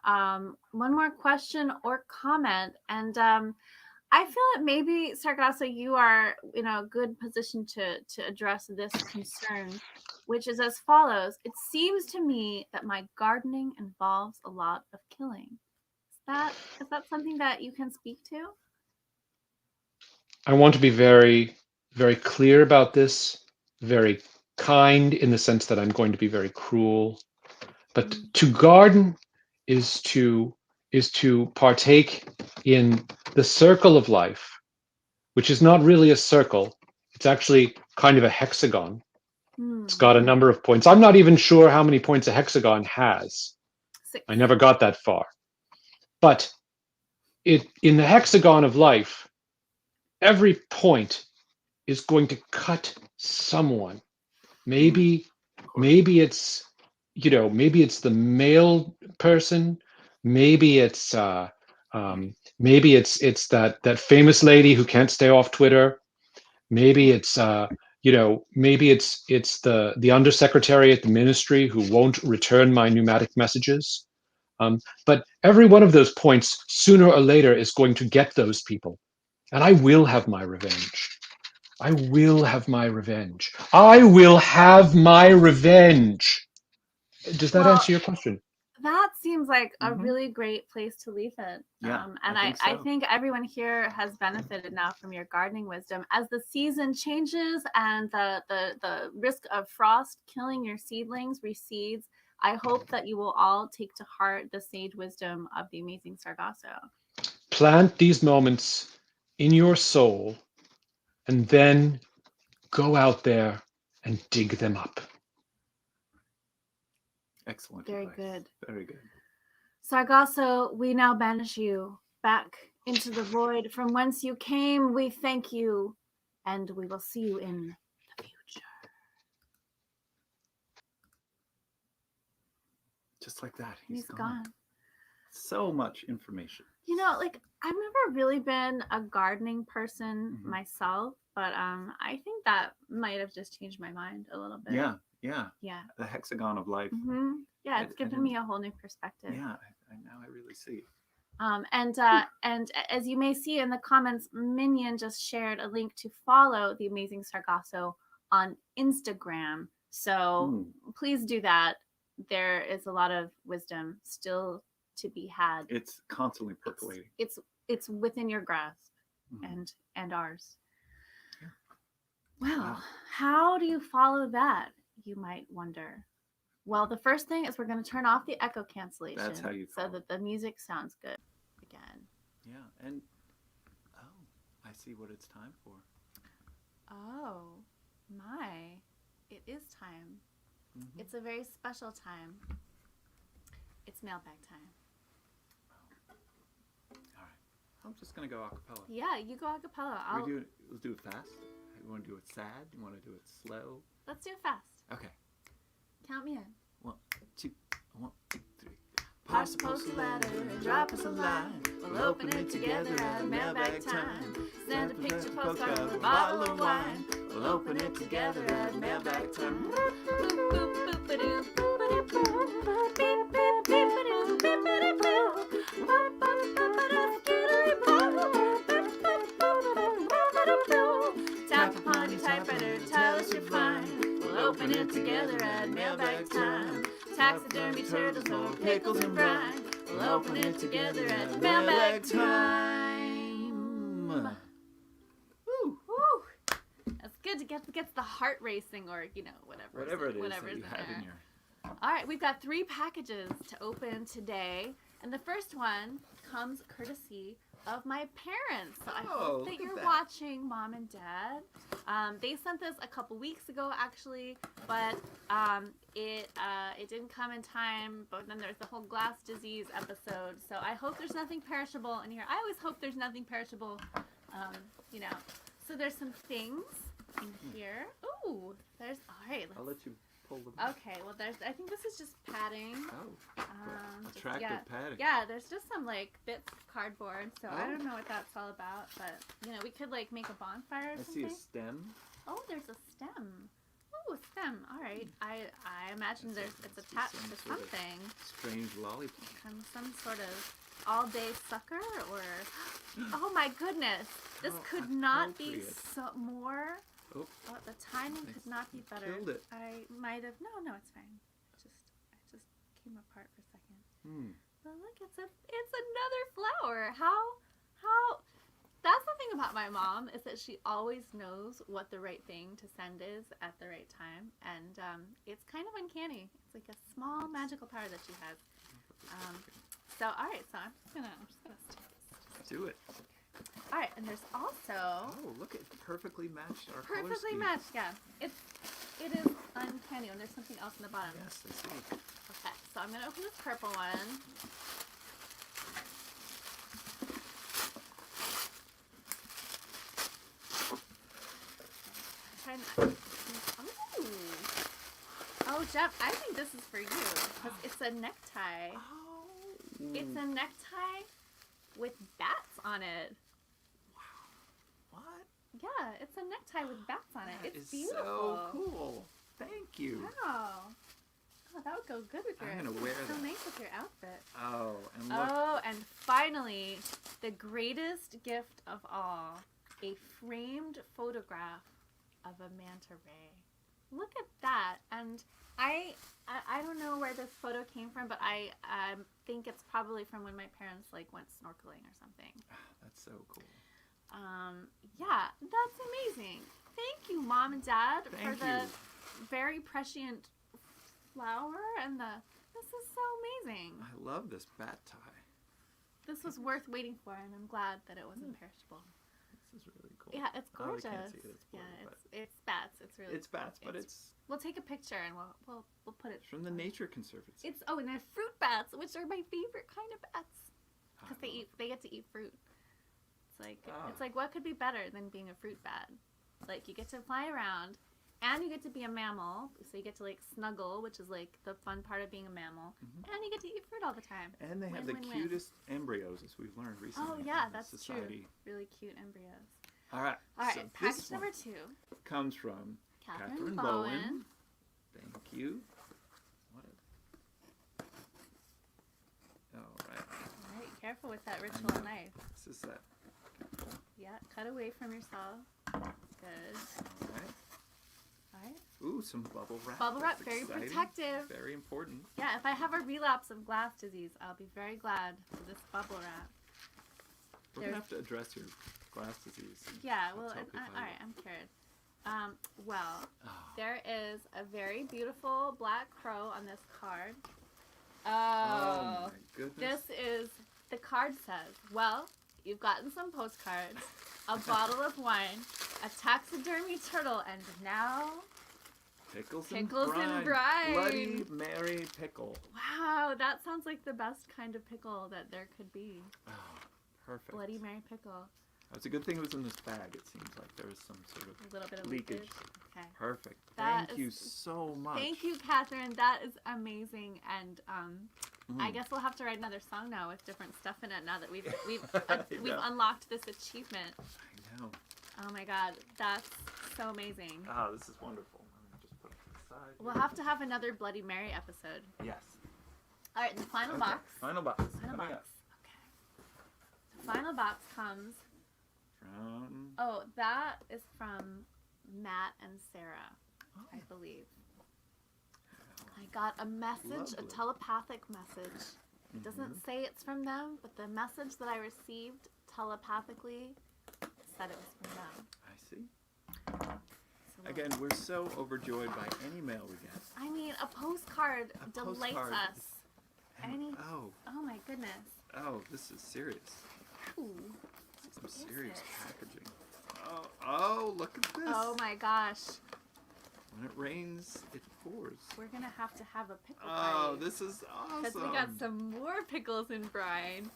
question or comment, and I feel that maybe Sargasso, you are in a good position to address this concern, which is as follows: it seems to me that my gardening involves a lot of killing. Is that something that you can speak to? I want to be very, very clear about this, very kind in the sense that I'm going to be very cruel. But to garden is to partake in the circle of life, which is not really a circle. It's actually kind of a hexagon. It's got a number of points. I'm not even sure how many points a hexagon has. 6. I never got that far. But in the hexagon of life, every point is going to cut someone. Maybe it's maybe it's the male person. Maybe it's that famous lady who can't stay off Twitter. Maybe it's maybe it's the undersecretary at the ministry who won't return my pneumatic messages. But every one of those points, sooner or later, is going to get those people, and I will have my revenge. I will have my revenge. I will have my revenge. Does that answer your question? That seems like a really great place to leave it. Yeah, and I think everyone here has benefited now from your gardening wisdom. As the season changes and the risk of frost killing your seedlings recedes, I hope that you will all take to heart the sage wisdom of the amazing Sargasso. Plant these moments in your soul and then go out there and dig them up. Excellent. Very advice. good. Very good. Sargasso, we now banish you back into the void from whence you came. We thank you, and we will see you in the future. Just like that, he's gone. So much information. I've never really been a gardening person myself, but I think that might have just changed my mind a little bit. Yeah. Yeah. The hexagon of life. Yeah, it's given me a whole new perspective. Yeah, now I really see. And as you may see in the comments, Minion just shared a link to follow the amazing Sargasso on Instagram. So please do that. There is a lot of wisdom still to be had. It's constantly percolating. It's within your grasp and ours. Yeah. Well, how do you follow that, you might wonder? Well, the first thing is we're going to turn off the echo cancellation. That's how you follow. So that the music sounds good again. Yeah, and I see what it's time for. Oh, my. It is time. It's a very special time. It's mailbag time. All right. I'm just going to go a cappella. Yeah, you go a cappella. Let's do it fast. You want to do it sad? You want to do it slow? Let's do it fast. Okay. Count me in. 1, 2, 1, 2, 3. Pass the postal ladder and drop us a line. We'll open it together at mailbag time. Send a picture postcard with a bottle of wine. We'll open it together at mailbag time. Boop, boop, boop-a-doo, boop-a-doo, boop. Beep, beep, beep-a-doo, beep-a-doo, boop. Bop, bop, bop-a-doo, skiddly-bop. Boop, boop, boop-a-doo, boop-a-doo. Tap upon your typewriter, tell us you're fine. We'll open it together at mailbag time. Taxidermy turtles or pickles and brine. We'll open it together at mailbag time. Woo! That's good to get the heart racing, or whatever it is whatever's that you in have there. in your... All right, we've got 3 packages to open today, and the first one comes courtesy of my parents. So I hope that you're watching, Mom and Dad. They sent this a couple weeks ago, actually, but it didn't come in time. But then there's the whole glass disease episode. So I hope there's nothing perishable in here. I always hope there's nothing perishable, you know. So there's some things in here. Ooh, there's, all right. I'll let you pull them. Okay, well, I think this is just padding. Oh, attractive padding. Yeah, there's just some, like, bits of cardboard, so I don't know what that's all about, but, you know, we could, like, make a bonfire or something. I see a stem. Oh, there's a stem. Oh, a stem. All right. I imagine it's attached to something. Strange lollipop. Some sort of all-day sucker, or... Oh, my goodness. This could not be more... Oh, the timing could not be better. Killed it. I might have... No, it's fine. It just came apart for a second. But look, it's another flower. How... That's the thing about my mom, is that she always knows what the right thing to send is at the right time. And it's kind of uncanny. It's like a small magical power that she has. So, all right. So I'm just gonna stick this. Do it. All right, and there's also... Oh, look, it perfectly matched our color Perfectly scheme. matched, yeah. It is uncanny, and there's something else in the bottom. Yes, I see. Okay, so I'm going to open this purple one. Oh, Jeff, I think this is for you, because it's a necktie. Oh. It's a necktie with bats on it. What? Yeah, it's a necktie with bats on it. It's beautiful. So cool. Thank you. Wow. Oh, that would go good with your. I'm gonna wear so that. nice with your outfit. Oh, and look. Oh, and finally, the greatest gift of all: a framed photograph of a manta ray. Look at that! And I don't know where this photo came from, but I think it's probably from when my parents went snorkeling or something. That's so cool. Yeah, that's amazing. Thank you, Mom and Dad, for the very prescient flower and this is so amazing. I love this bat tie. This was worth waiting for, and I'm glad that it wasn't perishable. This is really cool. Yeah, it's gorgeous. Oh, I can't see it. It's blurry, it's bats. It's bats, but it's We'll take a picture and we'll put it. It's from the Nature Conservancy. And they're fruit bats, which are my favorite kind of bats, because they get to eat fruit. It's like what could be better than being a fruit bat? Like, you get to fly around, and you get to be a mammal, so you get to snuggle, which is the fun part of being a mammal, and you get to eat fruit all the time. And they have the cutest embryos, as we've learned recently. Oh yeah, that's society. True. Really cute embryos. All right. So and package this number one 2 comes from Catherine Bowen. Thank you. All right. All right, careful with that ritual knife. This is that. Yeah, cut away from yourself. Good. All right. All right. Ooh, some bubble wrap. Bubble wrap, That's very exciting. protective. Very important. Yeah, if I have a relapse of glass disease, I'll be very glad for this bubble wrap. We're going to have to address your glass disease. Yeah, well, Tell people all right, I'm cured. Oh. There is a very beautiful black crow on this card. Oh my goodness. This is, the card says, well, you've gotten some postcards, a bottle of wine, a taxidermy turtle, and now... Pickles and brine. Bloody Mary pickle. Wow, that sounds like the best kind of pickle that there could be. Oh, perfect. Bloody Mary pickle. It's a good thing it was in this bag. It seems like there was some sort of a little bit of leakage. Okay. Perfect. Thank you so much. Thank you, Catherine. That is amazing. And I guess we'll have to write another song now with different stuff in it. Now that we've unlocked this achievement. I know. Oh my God, that's so amazing. Oh, this is wonderful. I'm gonna just put it to the side. We'll have to have another Bloody Mary episode. Yes. All right, the final box. Final box. Final Coming box. up. Okay. The final box comes. From. Oh, that is from Matt and Sarah, I believe. I got a message, a telepathic message. It doesn't say it's from them, but the message that I received telepathically said it was from them. I see. So Again, we're so overjoyed by any mail we get. I mean, a postcard delights us. Oh my goodness. Oh, this is serious. Ooh. Some serious packaging. Oh, look at this. Oh my gosh. When it rains, it pours. We're going to have a pickle Oh, fight. this is awesome. Because we got some more pickles in brine.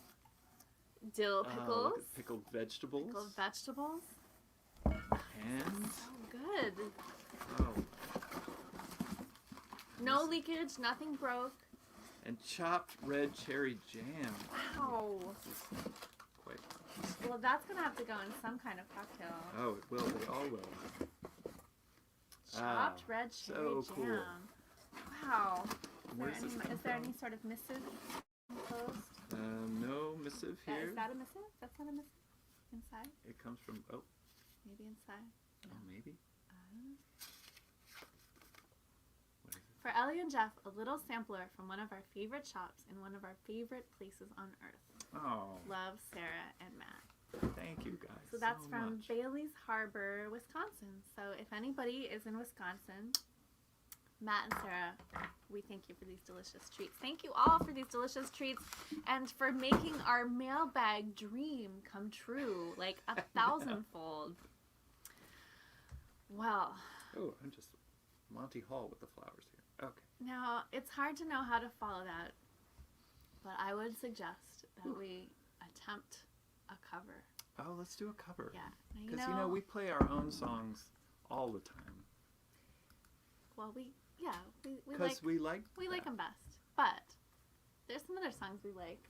Dill pickles. Oh, look at pickled vegetables. Pickled vegetables. And So good. oh, No leakage, nothing broke. and chopped red cherry jam. Wow. This is quite Well, that's going to have to go in some kind of cocktail. Oh, it will. They all will. Chopped red cherry so jam. cool. Wow. Where's this come Is there from? any sort of missive enclosed? No missive here. Is that a missive? That's not a missive? Inside? It comes from. Oh, Maybe inside? oh, maybe. What is it? For Ellie and Jeff, a little sampler from one of our favorite shops in one of our favorite places on earth. Oh, Love, Sarah, and Matt. thank you guys. So that's from much. Bailey's Harbor, Wisconsin. So if anybody is in Wisconsin, Matt and Sarah, we thank you for these delicious treats. Thank you all for these delicious treats and for making our mailbag dream come true, like 1,000-fold. Well, Oh, I'm just Monty Hall with the flowers here. Okay. now it's hard to know how to follow that, but I would suggest that we attempt a cover. Oh, let's do a cover. Yeah. Now, Because we play our own songs all the time. well, we Because we like that. them best. But there's some other songs we like,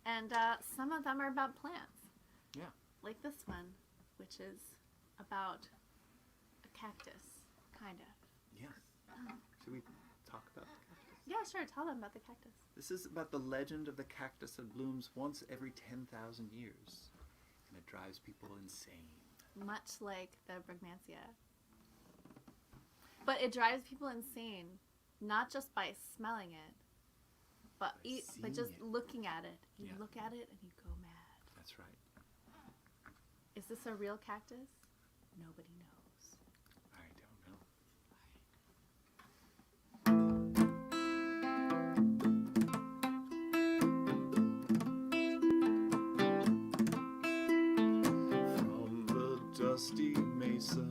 and some of them are about plants. Yeah. Like this one, which is about a cactus, kind of. Yes. Should we talk about the cactus? Yeah, sure. Tell them about the cactus. This is about the legend of the cactus that blooms once every 10,000 years. And it drives people insane. Much like the Brugmansia. But it drives people insane, not just by smelling it, but By just seeing it. looking at it. You Yeah. look at it and you go mad. That's right. Is this a real cactus? Nobody knows. I don't know. From the dusty mesa,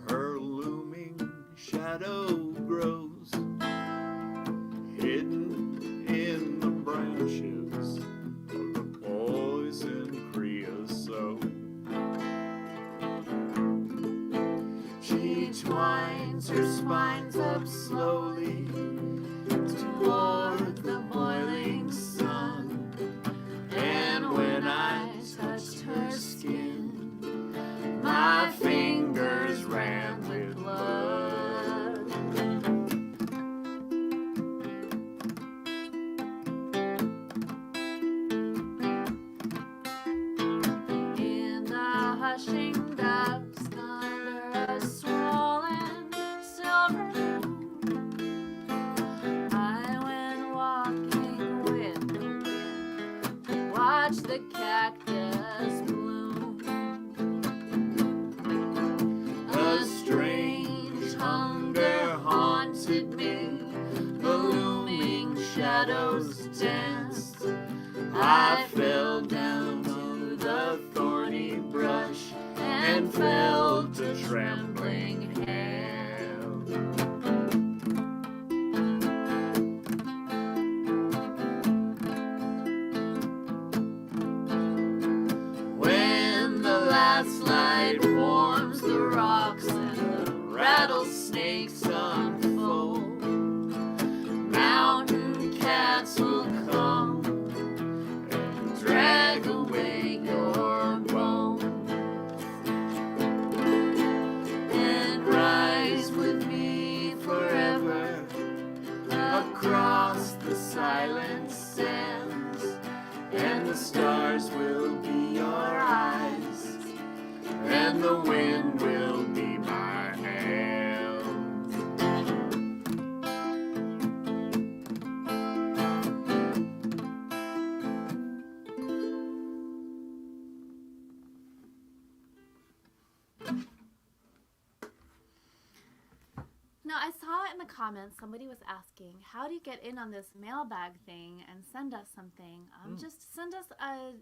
her looming shadow grows, hidden in the branches of the poison creosote. She twines her spines up slowly toward the boiling sun, and when I touched her skin, my fingers ran with blood. In the hushing dusk under a swollen silver moon, I went walking with the wind to watch the cactus bloom. A strange hunger haunted me, the looming shadows danced. I fell down to the thorny brush and felt a trembling hand. When the last light warms the rocks and the rattlesnakes unfold, mountain cats will come and drag away your bones and rise with me forever across the silent sands, and the stars will be your eyes, and the wind will be my hand. Now, I saw in the comments somebody was asking, how do you get in on this mailbag thing and send us something? Just send us a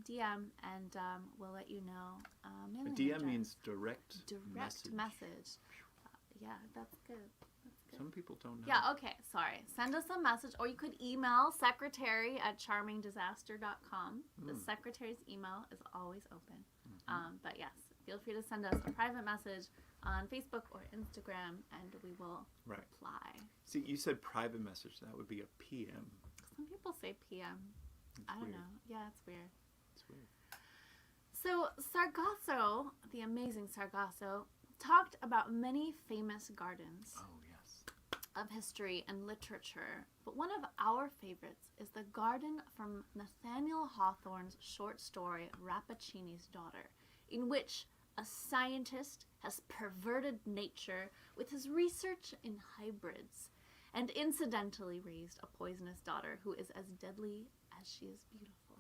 DM and we'll let you know. A DM means direct message. Yeah, that's good. Some people don't know. Yeah, okay, sorry. Send us a message, or you could email secretary@charmingdisaster.com. The secretary's email is always open. But yes, feel free to send us a private message on Facebook or Instagram, and we will reply. See, you said private message. That would be a PM. Some people say PM. I don't know. Yeah, it's weird. It's weird. So Sargasso, the amazing Sargasso, talked about many famous gardens of history and literature, but one of our favorites is the garden from Nathaniel Hawthorne's short story Rappaccini's Daughter, in which a scientist has perverted nature with his research in hybrids and incidentally raised a poisonous daughter who is as deadly as she is beautiful.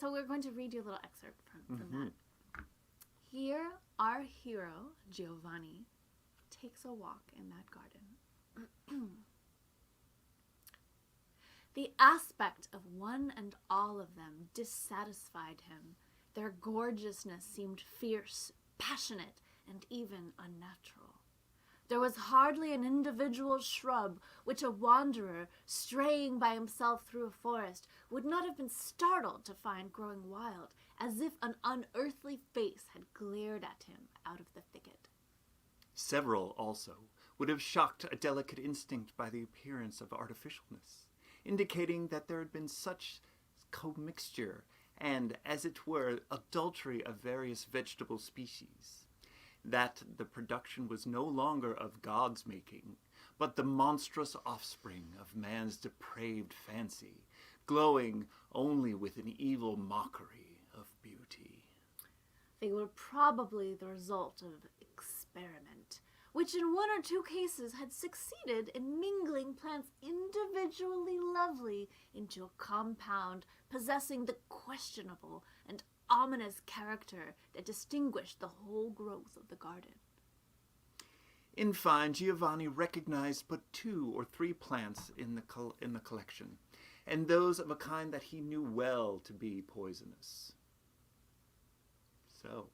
So we're going to read you a little excerpt from that. Here, our hero, Giovanni, takes a walk in that garden. The aspect of one and all of them dissatisfied him. Their gorgeousness seemed fierce, passionate, and even unnatural. There was hardly an individual shrub which a wanderer, straying by himself through a forest, would not have been startled to find growing wild, as if an unearthly face had glared at him out of the thicket. Several, also, would have shocked a delicate instinct by the appearance of artificialness, indicating that there had been such commixture and, as it were, adultery of various vegetable species, that the production was no longer of God's making, but the monstrous offspring of man's depraved fancy, glowing only with an evil mockery of beauty. They were probably the result of experiment, which in one or two cases had succeeded in mingling plants individually lovely into a compound possessing the questionable and ominous character that distinguished the whole growth of the garden. In fine, Giovanni recognized but 2 or 3 plants in the collection, and those of a kind that he knew well to be poisonous. So,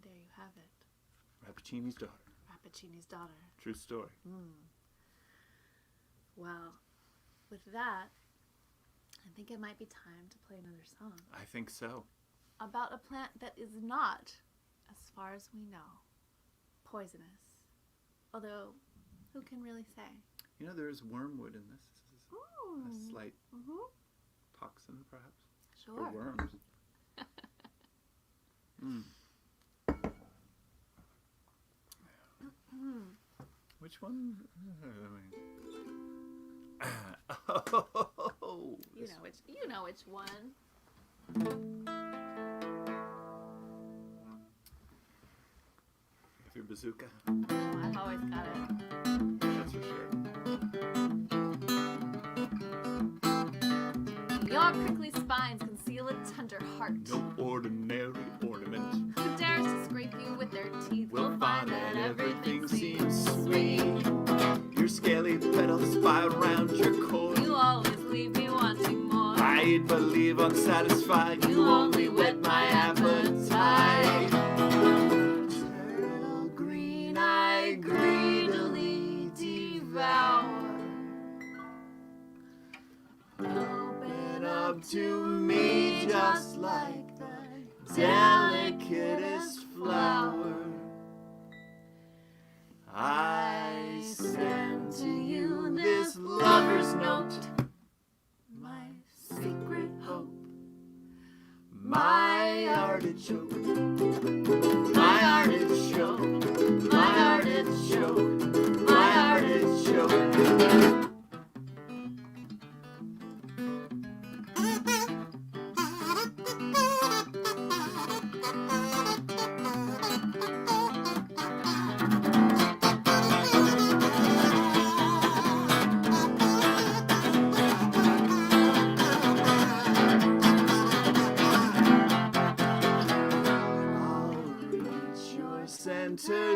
there you have it. Rappaccini's Daughter. Rappaccini's Daughter. True story. Well, with that, I think it might be time to play another song. I think so. About a plant that is not, as far as we know, poisonous. Although, who can really say? You know, there is wormwood in this. Ooh. A slight toxin, perhaps. Sure. Or worms. Which one? Oh, you know which one. If your bazooka. Oh, I've always got it. That's for sure. Your prickly spines conceal a tender heart. No ordinary ornament. Who dares to scrape you with their teeth We'll find that everything seems sweet. Your scaly petals fly around your core. You always leave me wanting more. I'd believe unsatisfied. You only whet my appetite. Turtle green I greedily devour. Open up to me just like the delicatest flower. I send to you this lover's note, my secret hope, my artichoke, my artichoke, my artichoke, my artichoke. Center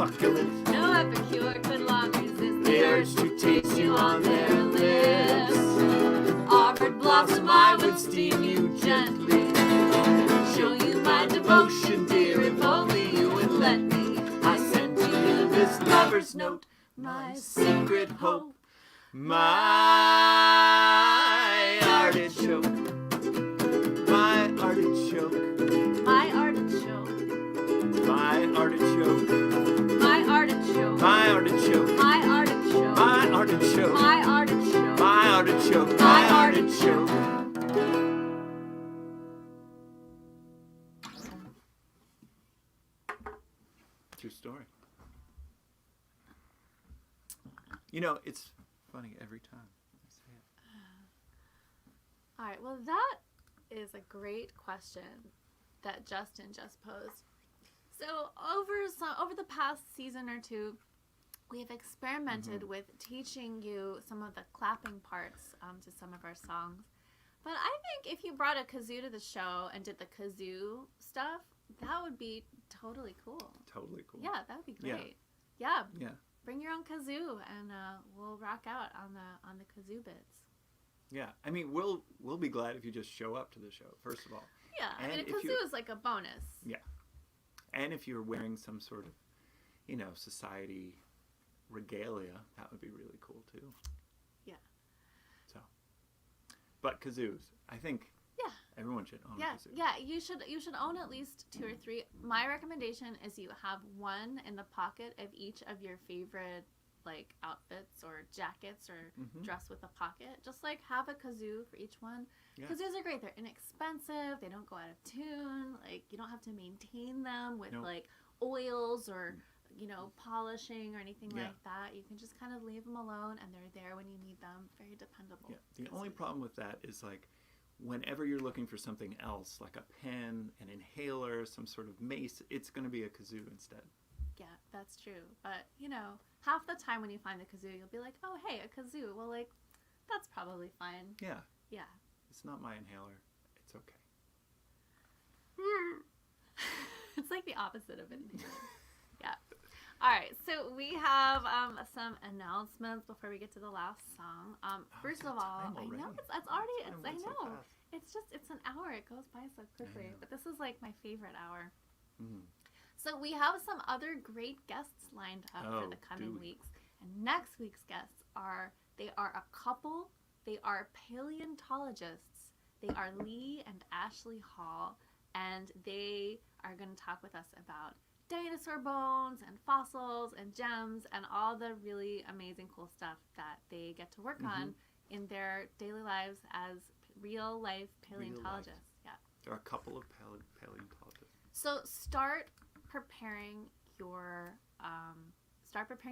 succulent. No epicure could long resist The urge to taste you on their lips. Offered blossom, I would steam you gently. Show you my devotion, dear, if only you would let me. I send to you this lover's note, my secret hope, my artichoke, my artichoke, My artichoke. my artichoke, My artichoke. my artichoke, My artichoke. my artichoke, My artichoke. my artichoke, My my artichoke. True story. You know, it's funny every time I say it. All right. Well, that is a great question that Justin just posed. So over the past season or two, we have experimented with teaching you some of the clapping parts to some of our songs. But I think if you brought a kazoo to the show and did the kazoo stuff, that would be totally cool. Totally cool. Yeah, that would be Yeah. great. Yeah. Yeah. Bring your own kazoo and we'll rock out on the kazoo bits. Yeah. I mean, we'll be glad if you just show up to the show, first of all. Yeah, I mean, a And if kazoo is like a bonus. Yeah. And if you're wearing some sort of, you know, society regalia, that would be really cool too. Yeah. So, but kazoos, I think Yeah. everyone should own a Yeah, kazoo. yeah, you should own at least 2 or 3. My recommendation is you have one in the pocket of each of your favorite like outfits or jackets or dress with a pocket. Just like have a kazoo for each one. Yeah. Kazoos are great. They're inexpensive. They don't go out of tune. Like you don't have to maintain them with Nope. like oils or polishing or anything Yeah. like that. You can just kind of leave them alone and they're there when you need them. Very dependable. Yeah. The only problem with that is like whenever you're looking for something else, like a pen, an inhaler, some sort of mace, it's going to be a kazoo instead. Yeah, that's true. But, half the time when you find the kazoo, you'll be like, oh, hey, a kazoo. Well, like, that's probably fine. Yeah. Yeah. It's not my inhaler. It's okay. It's like the opposite of an inhaler. Yeah. All right, so we have some announcements before we get to the last song. First of all, I know it's already, I know. It's an hour. It goes by so quickly. But this is like my favorite hour. Mm. So we have some other great guests lined up for the coming weeks. And next week's guests are a couple. They are paleontologists. They are Lee and Ashley Hall. And they are going to talk with us about dinosaur bones and fossils and gems and all the really amazing cool stuff that they get to work on in their daily lives as real life paleontologists. Yeah. There are a couple of paleontologists. So start preparing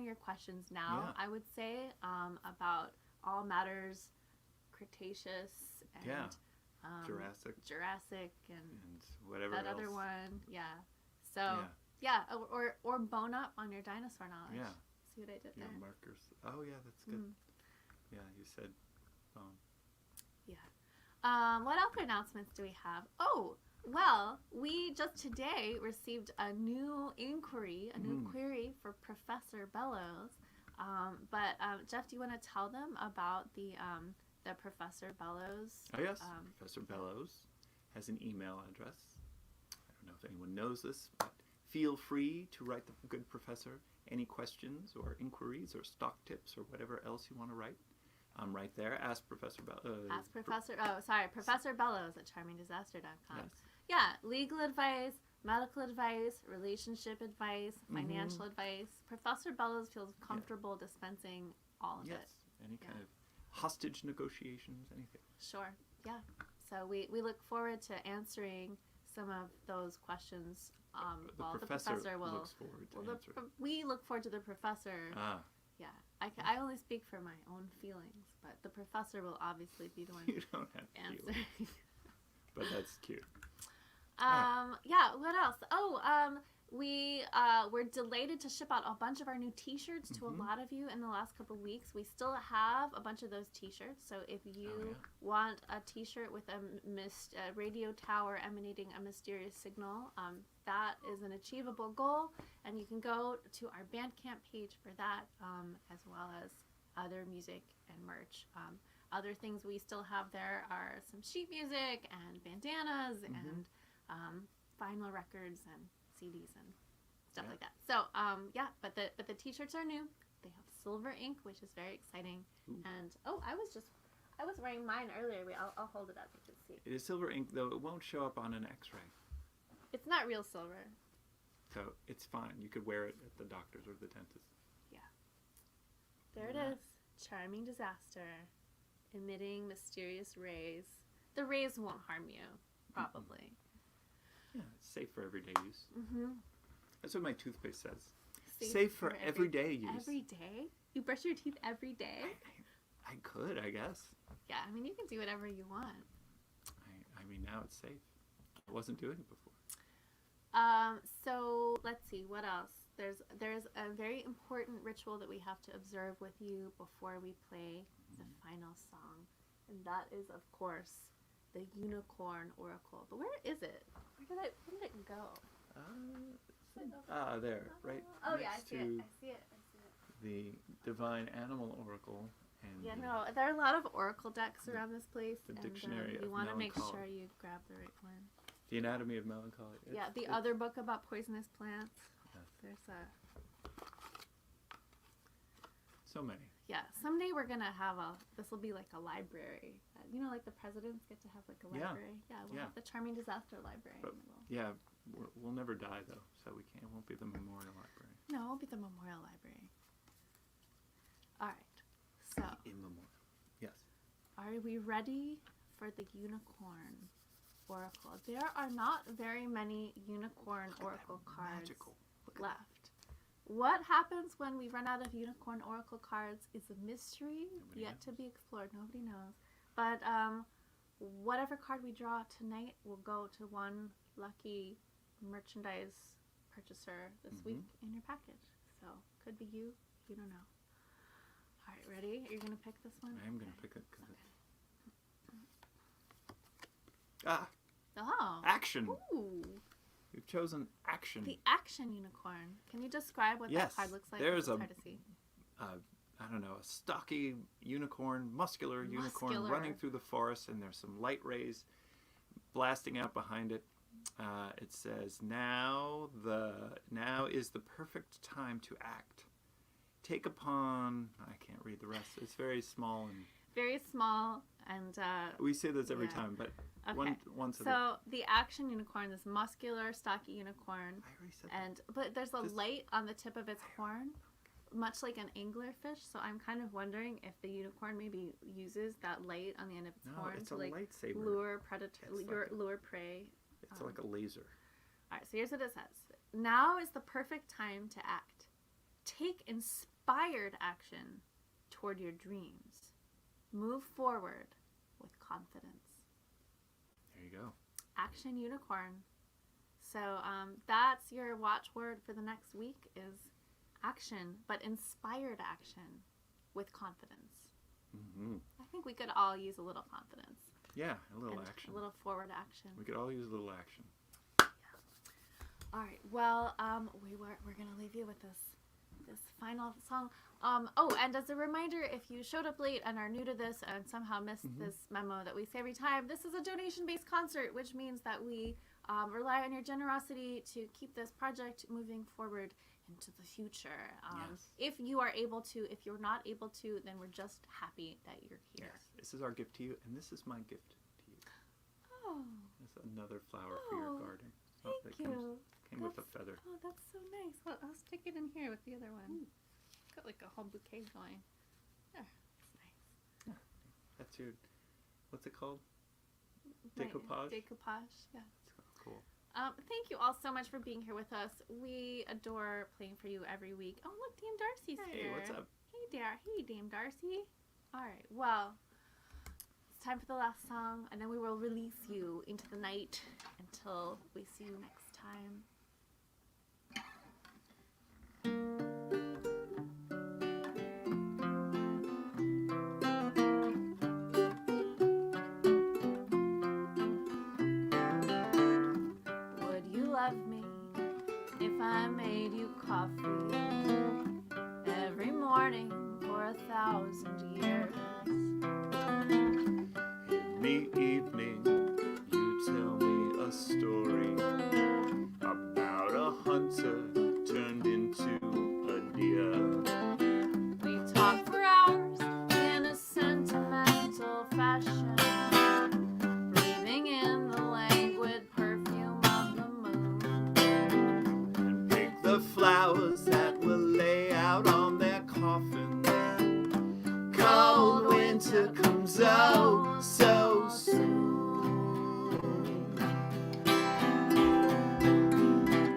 your questions now. Yeah. I would say about all matters Cretaceous and Jurassic and whatever that else. other one. Yeah. So or bone up on your dinosaur knowledge. Yeah. See what I did there? Markers. Oh yeah, that's good. Yeah, you said bone. Yeah. What other announcements do we have? Oh, well, we just today received a new inquiry, a new query for Professor Bellows. But Jeff, do you want to tell them about the Professor Bellows? Oh yes, Professor Bellows has an email address. I don't know if anyone knows this, but feel free to write the good professor any questions or inquiries or stock tips or whatever else you want to write. I'm right there. Ask Professor Bellows. Professor Bellows at charmingdisaster.com. Yes. Yeah, legal advice, medical advice, relationship advice, financial advice. Professor Bellows feels comfortable dispensing all of it. Yes, any kind of hostage negotiations, anything. Sure, yeah. So we look forward to answering some of those questions. The professor looks forward to answering. We look forward to the professor. Yeah, I only speak for my own feelings, but the professor will obviously be the one You don't have answering. But that's cute. Yeah, what else? Oh, We were delighted to ship out a bunch of our new T-shirts to a lot of you in the last couple of weeks. We still have a bunch of those T-shirts, so if you want a T-shirt with a radio tower emanating a mysterious signal, that is an achievable goal, and you can go to our Bandcamp page for that, as well as other music and merch. Other things we still have there are some sheet music and bandanas and vinyl records and CDs and stuff like that. So, but the T-shirts are new. They have silver ink, which is very exciting. Ooh. And I was wearing mine earlier. I'll hold it up. You can see. It is silver ink, though it won't show up on an X-ray. It's not real silver. So it's fine. You could wear it at the doctor's or the dentist. Yeah. There it is. Charming disaster, emitting mysterious rays. The rays won't harm you, probably. Yeah, it's safe for everyday use. Mm-hmm. That's what my toothpaste says. Safe for everyday use. Every day? You brush your teeth every day? I could, I guess. Yeah, I mean, you can do whatever you want. I mean, now it's safe. I wasn't doing it before. So let's see, what else? There's a very important ritual that we have to observe with you before we play the final song. And that is, of course, the Unicorn Oracle. But where is it? Where did it go? There, right Oh, yeah, I next see to it. the Divine Animal Oracle. And Yeah, no, there are a lot of oracle decks around this place. the and Dictionary you of want to make Melancholy. sure you grab the right one. The Anatomy of Melancholy. Yeah, the other book about poisonous plants. Yes. There's a... So many. Yeah, someday we're going to have this will be like a library. You know, like the presidents get to have like a library? Yeah, we'll have the Charming Disaster Library. But, yeah, we'll never die, though, so it won't be the Memorial Library. No, it won't be the Memorial Library. All right, so... In Memorial. Yes. Are we ready for the Unicorn Oracle? There are not very many Unicorn Oracle cards left. What happens when we run out of Unicorn Oracle cards is a mystery yet to be explored. Nobody knows. But whatever card we draw tonight will go to one lucky merchandise purchaser this week in your package. So, could be you. You don't know. All right, ready? Are you going to pick this one? I am going to pick it. Oh. Action. Ooh. We've chosen action. The Action Unicorn. Can you describe what that card looks like? There's it's hard to see. I don't know, a stocky unicorn, muscular unicorn running through the forest, and there's some light rays blasting out behind it. It says, now is the perfect time to act. Take upon, I can't read the rest. It's very small and... Very small and... we say this every time, but once so the Action Unicorn, this muscular, stocky unicorn. I already said that. But there's a light on the tip of its horn, much like an anglerfish. So I'm kind of wondering if the unicorn maybe uses that light on the end of its horn it's to a like lightsaber. lure lure prey. It's like a laser. All right, so here's what it says. Now is the perfect time to act. Take inspired action toward your dreams. Move forward with confidence. There you go. Action Unicorn. So that's your watchword for the next week is action, but inspired action with confidence. Mm-hmm. I think we could all use a little confidence. Yeah, a little and action. A little forward action. We could all use a little action. All right. Well, we're gonna leave you with this final song. And as a reminder, if you showed up late and are new to this and somehow missed this memo that we say every time, this is a donation-based concert, which means that we rely on your generosity to keep this project moving forward into the future. If you are able to, if you're not able to, then we're just happy that you're here. Yes, this is our gift to you, and this is my gift to you. Oh. It's another flower for your garden. Thank you. Came with a feather. Oh, that's so nice. Well, I'll stick it in here with the other one. Got like a whole bouquet going. Yeah, that's nice. Yeah. That's your, what's it called? Decoupage? Decoupage, yeah. Cool. Thank you all so much for being here with us. We adore playing for you every week. Oh, look, Dame Darcy's here. Hey, what's up? Hey, Dame Darcy. All right, well, it's time for the last song, and then we will release you into the night until we see you next time. Would you love me if I made you coffee every morning for 1,000 years? In the evening, you tell me a story about a hunter turned into a deer. We talk for hours in a sentimental fashion, breathing in the languid perfume of the moon. And pick the flowers that will lay out on their coffin. Cold winter comes oh so soon.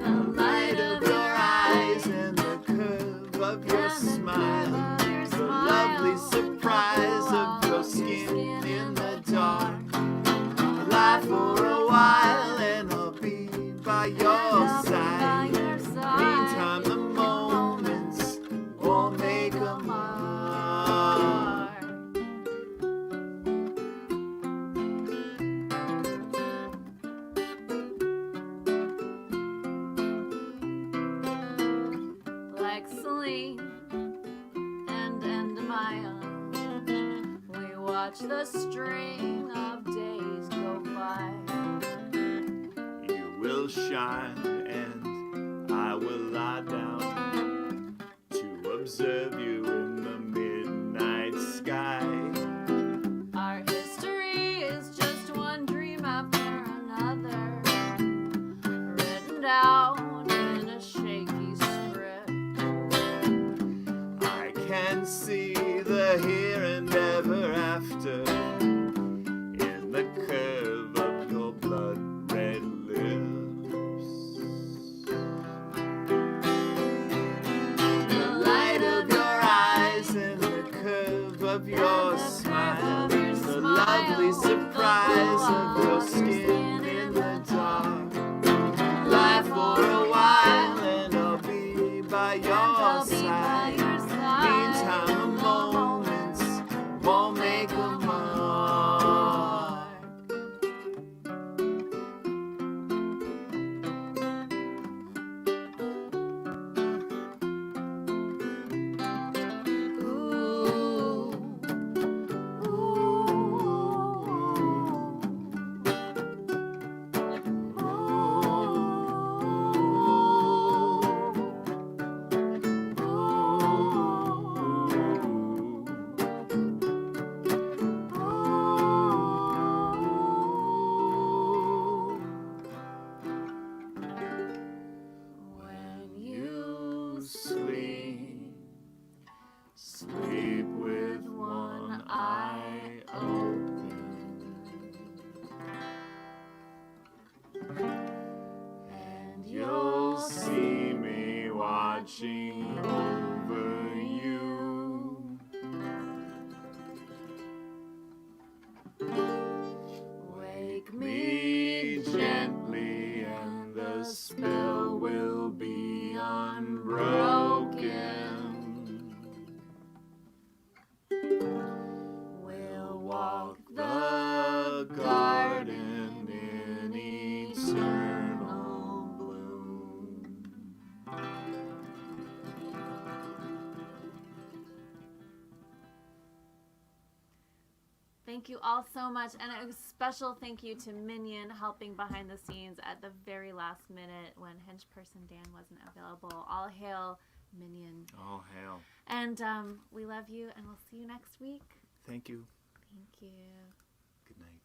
The light of your eyes and the curve of your smile, the lovely surprise of your skin in the dark. Lie for a while and I'll be by your side. Meantime, the moments won't make a mark. Like Celine and Endymion, we watch the string of days go by. You will shine and I will lie down to observe you in the midnight sky. Our history is just one dream after another, written down in a shaky script. I can see the here and ever after in the curve of your blood red lips. The light of your eyes and the curve of your smile, the lovely surprise of your skin in the dark. Lie for a while and I'll be by your side. Meantime, the moments won't make a mark. Ooh, when you sleep, sleep with one eye open, and you'll see me watching over you. Wake me gently and the spell will be unbroken. We'll walk the garden in eternal bloom. Thank you all so much, and a special thank you to Minion helping behind the scenes at the very last minute when henchperson Dan wasn't available. All hail Minion. All hail. And we love you, and we'll see you next week. Thank you. Thank you. Good night.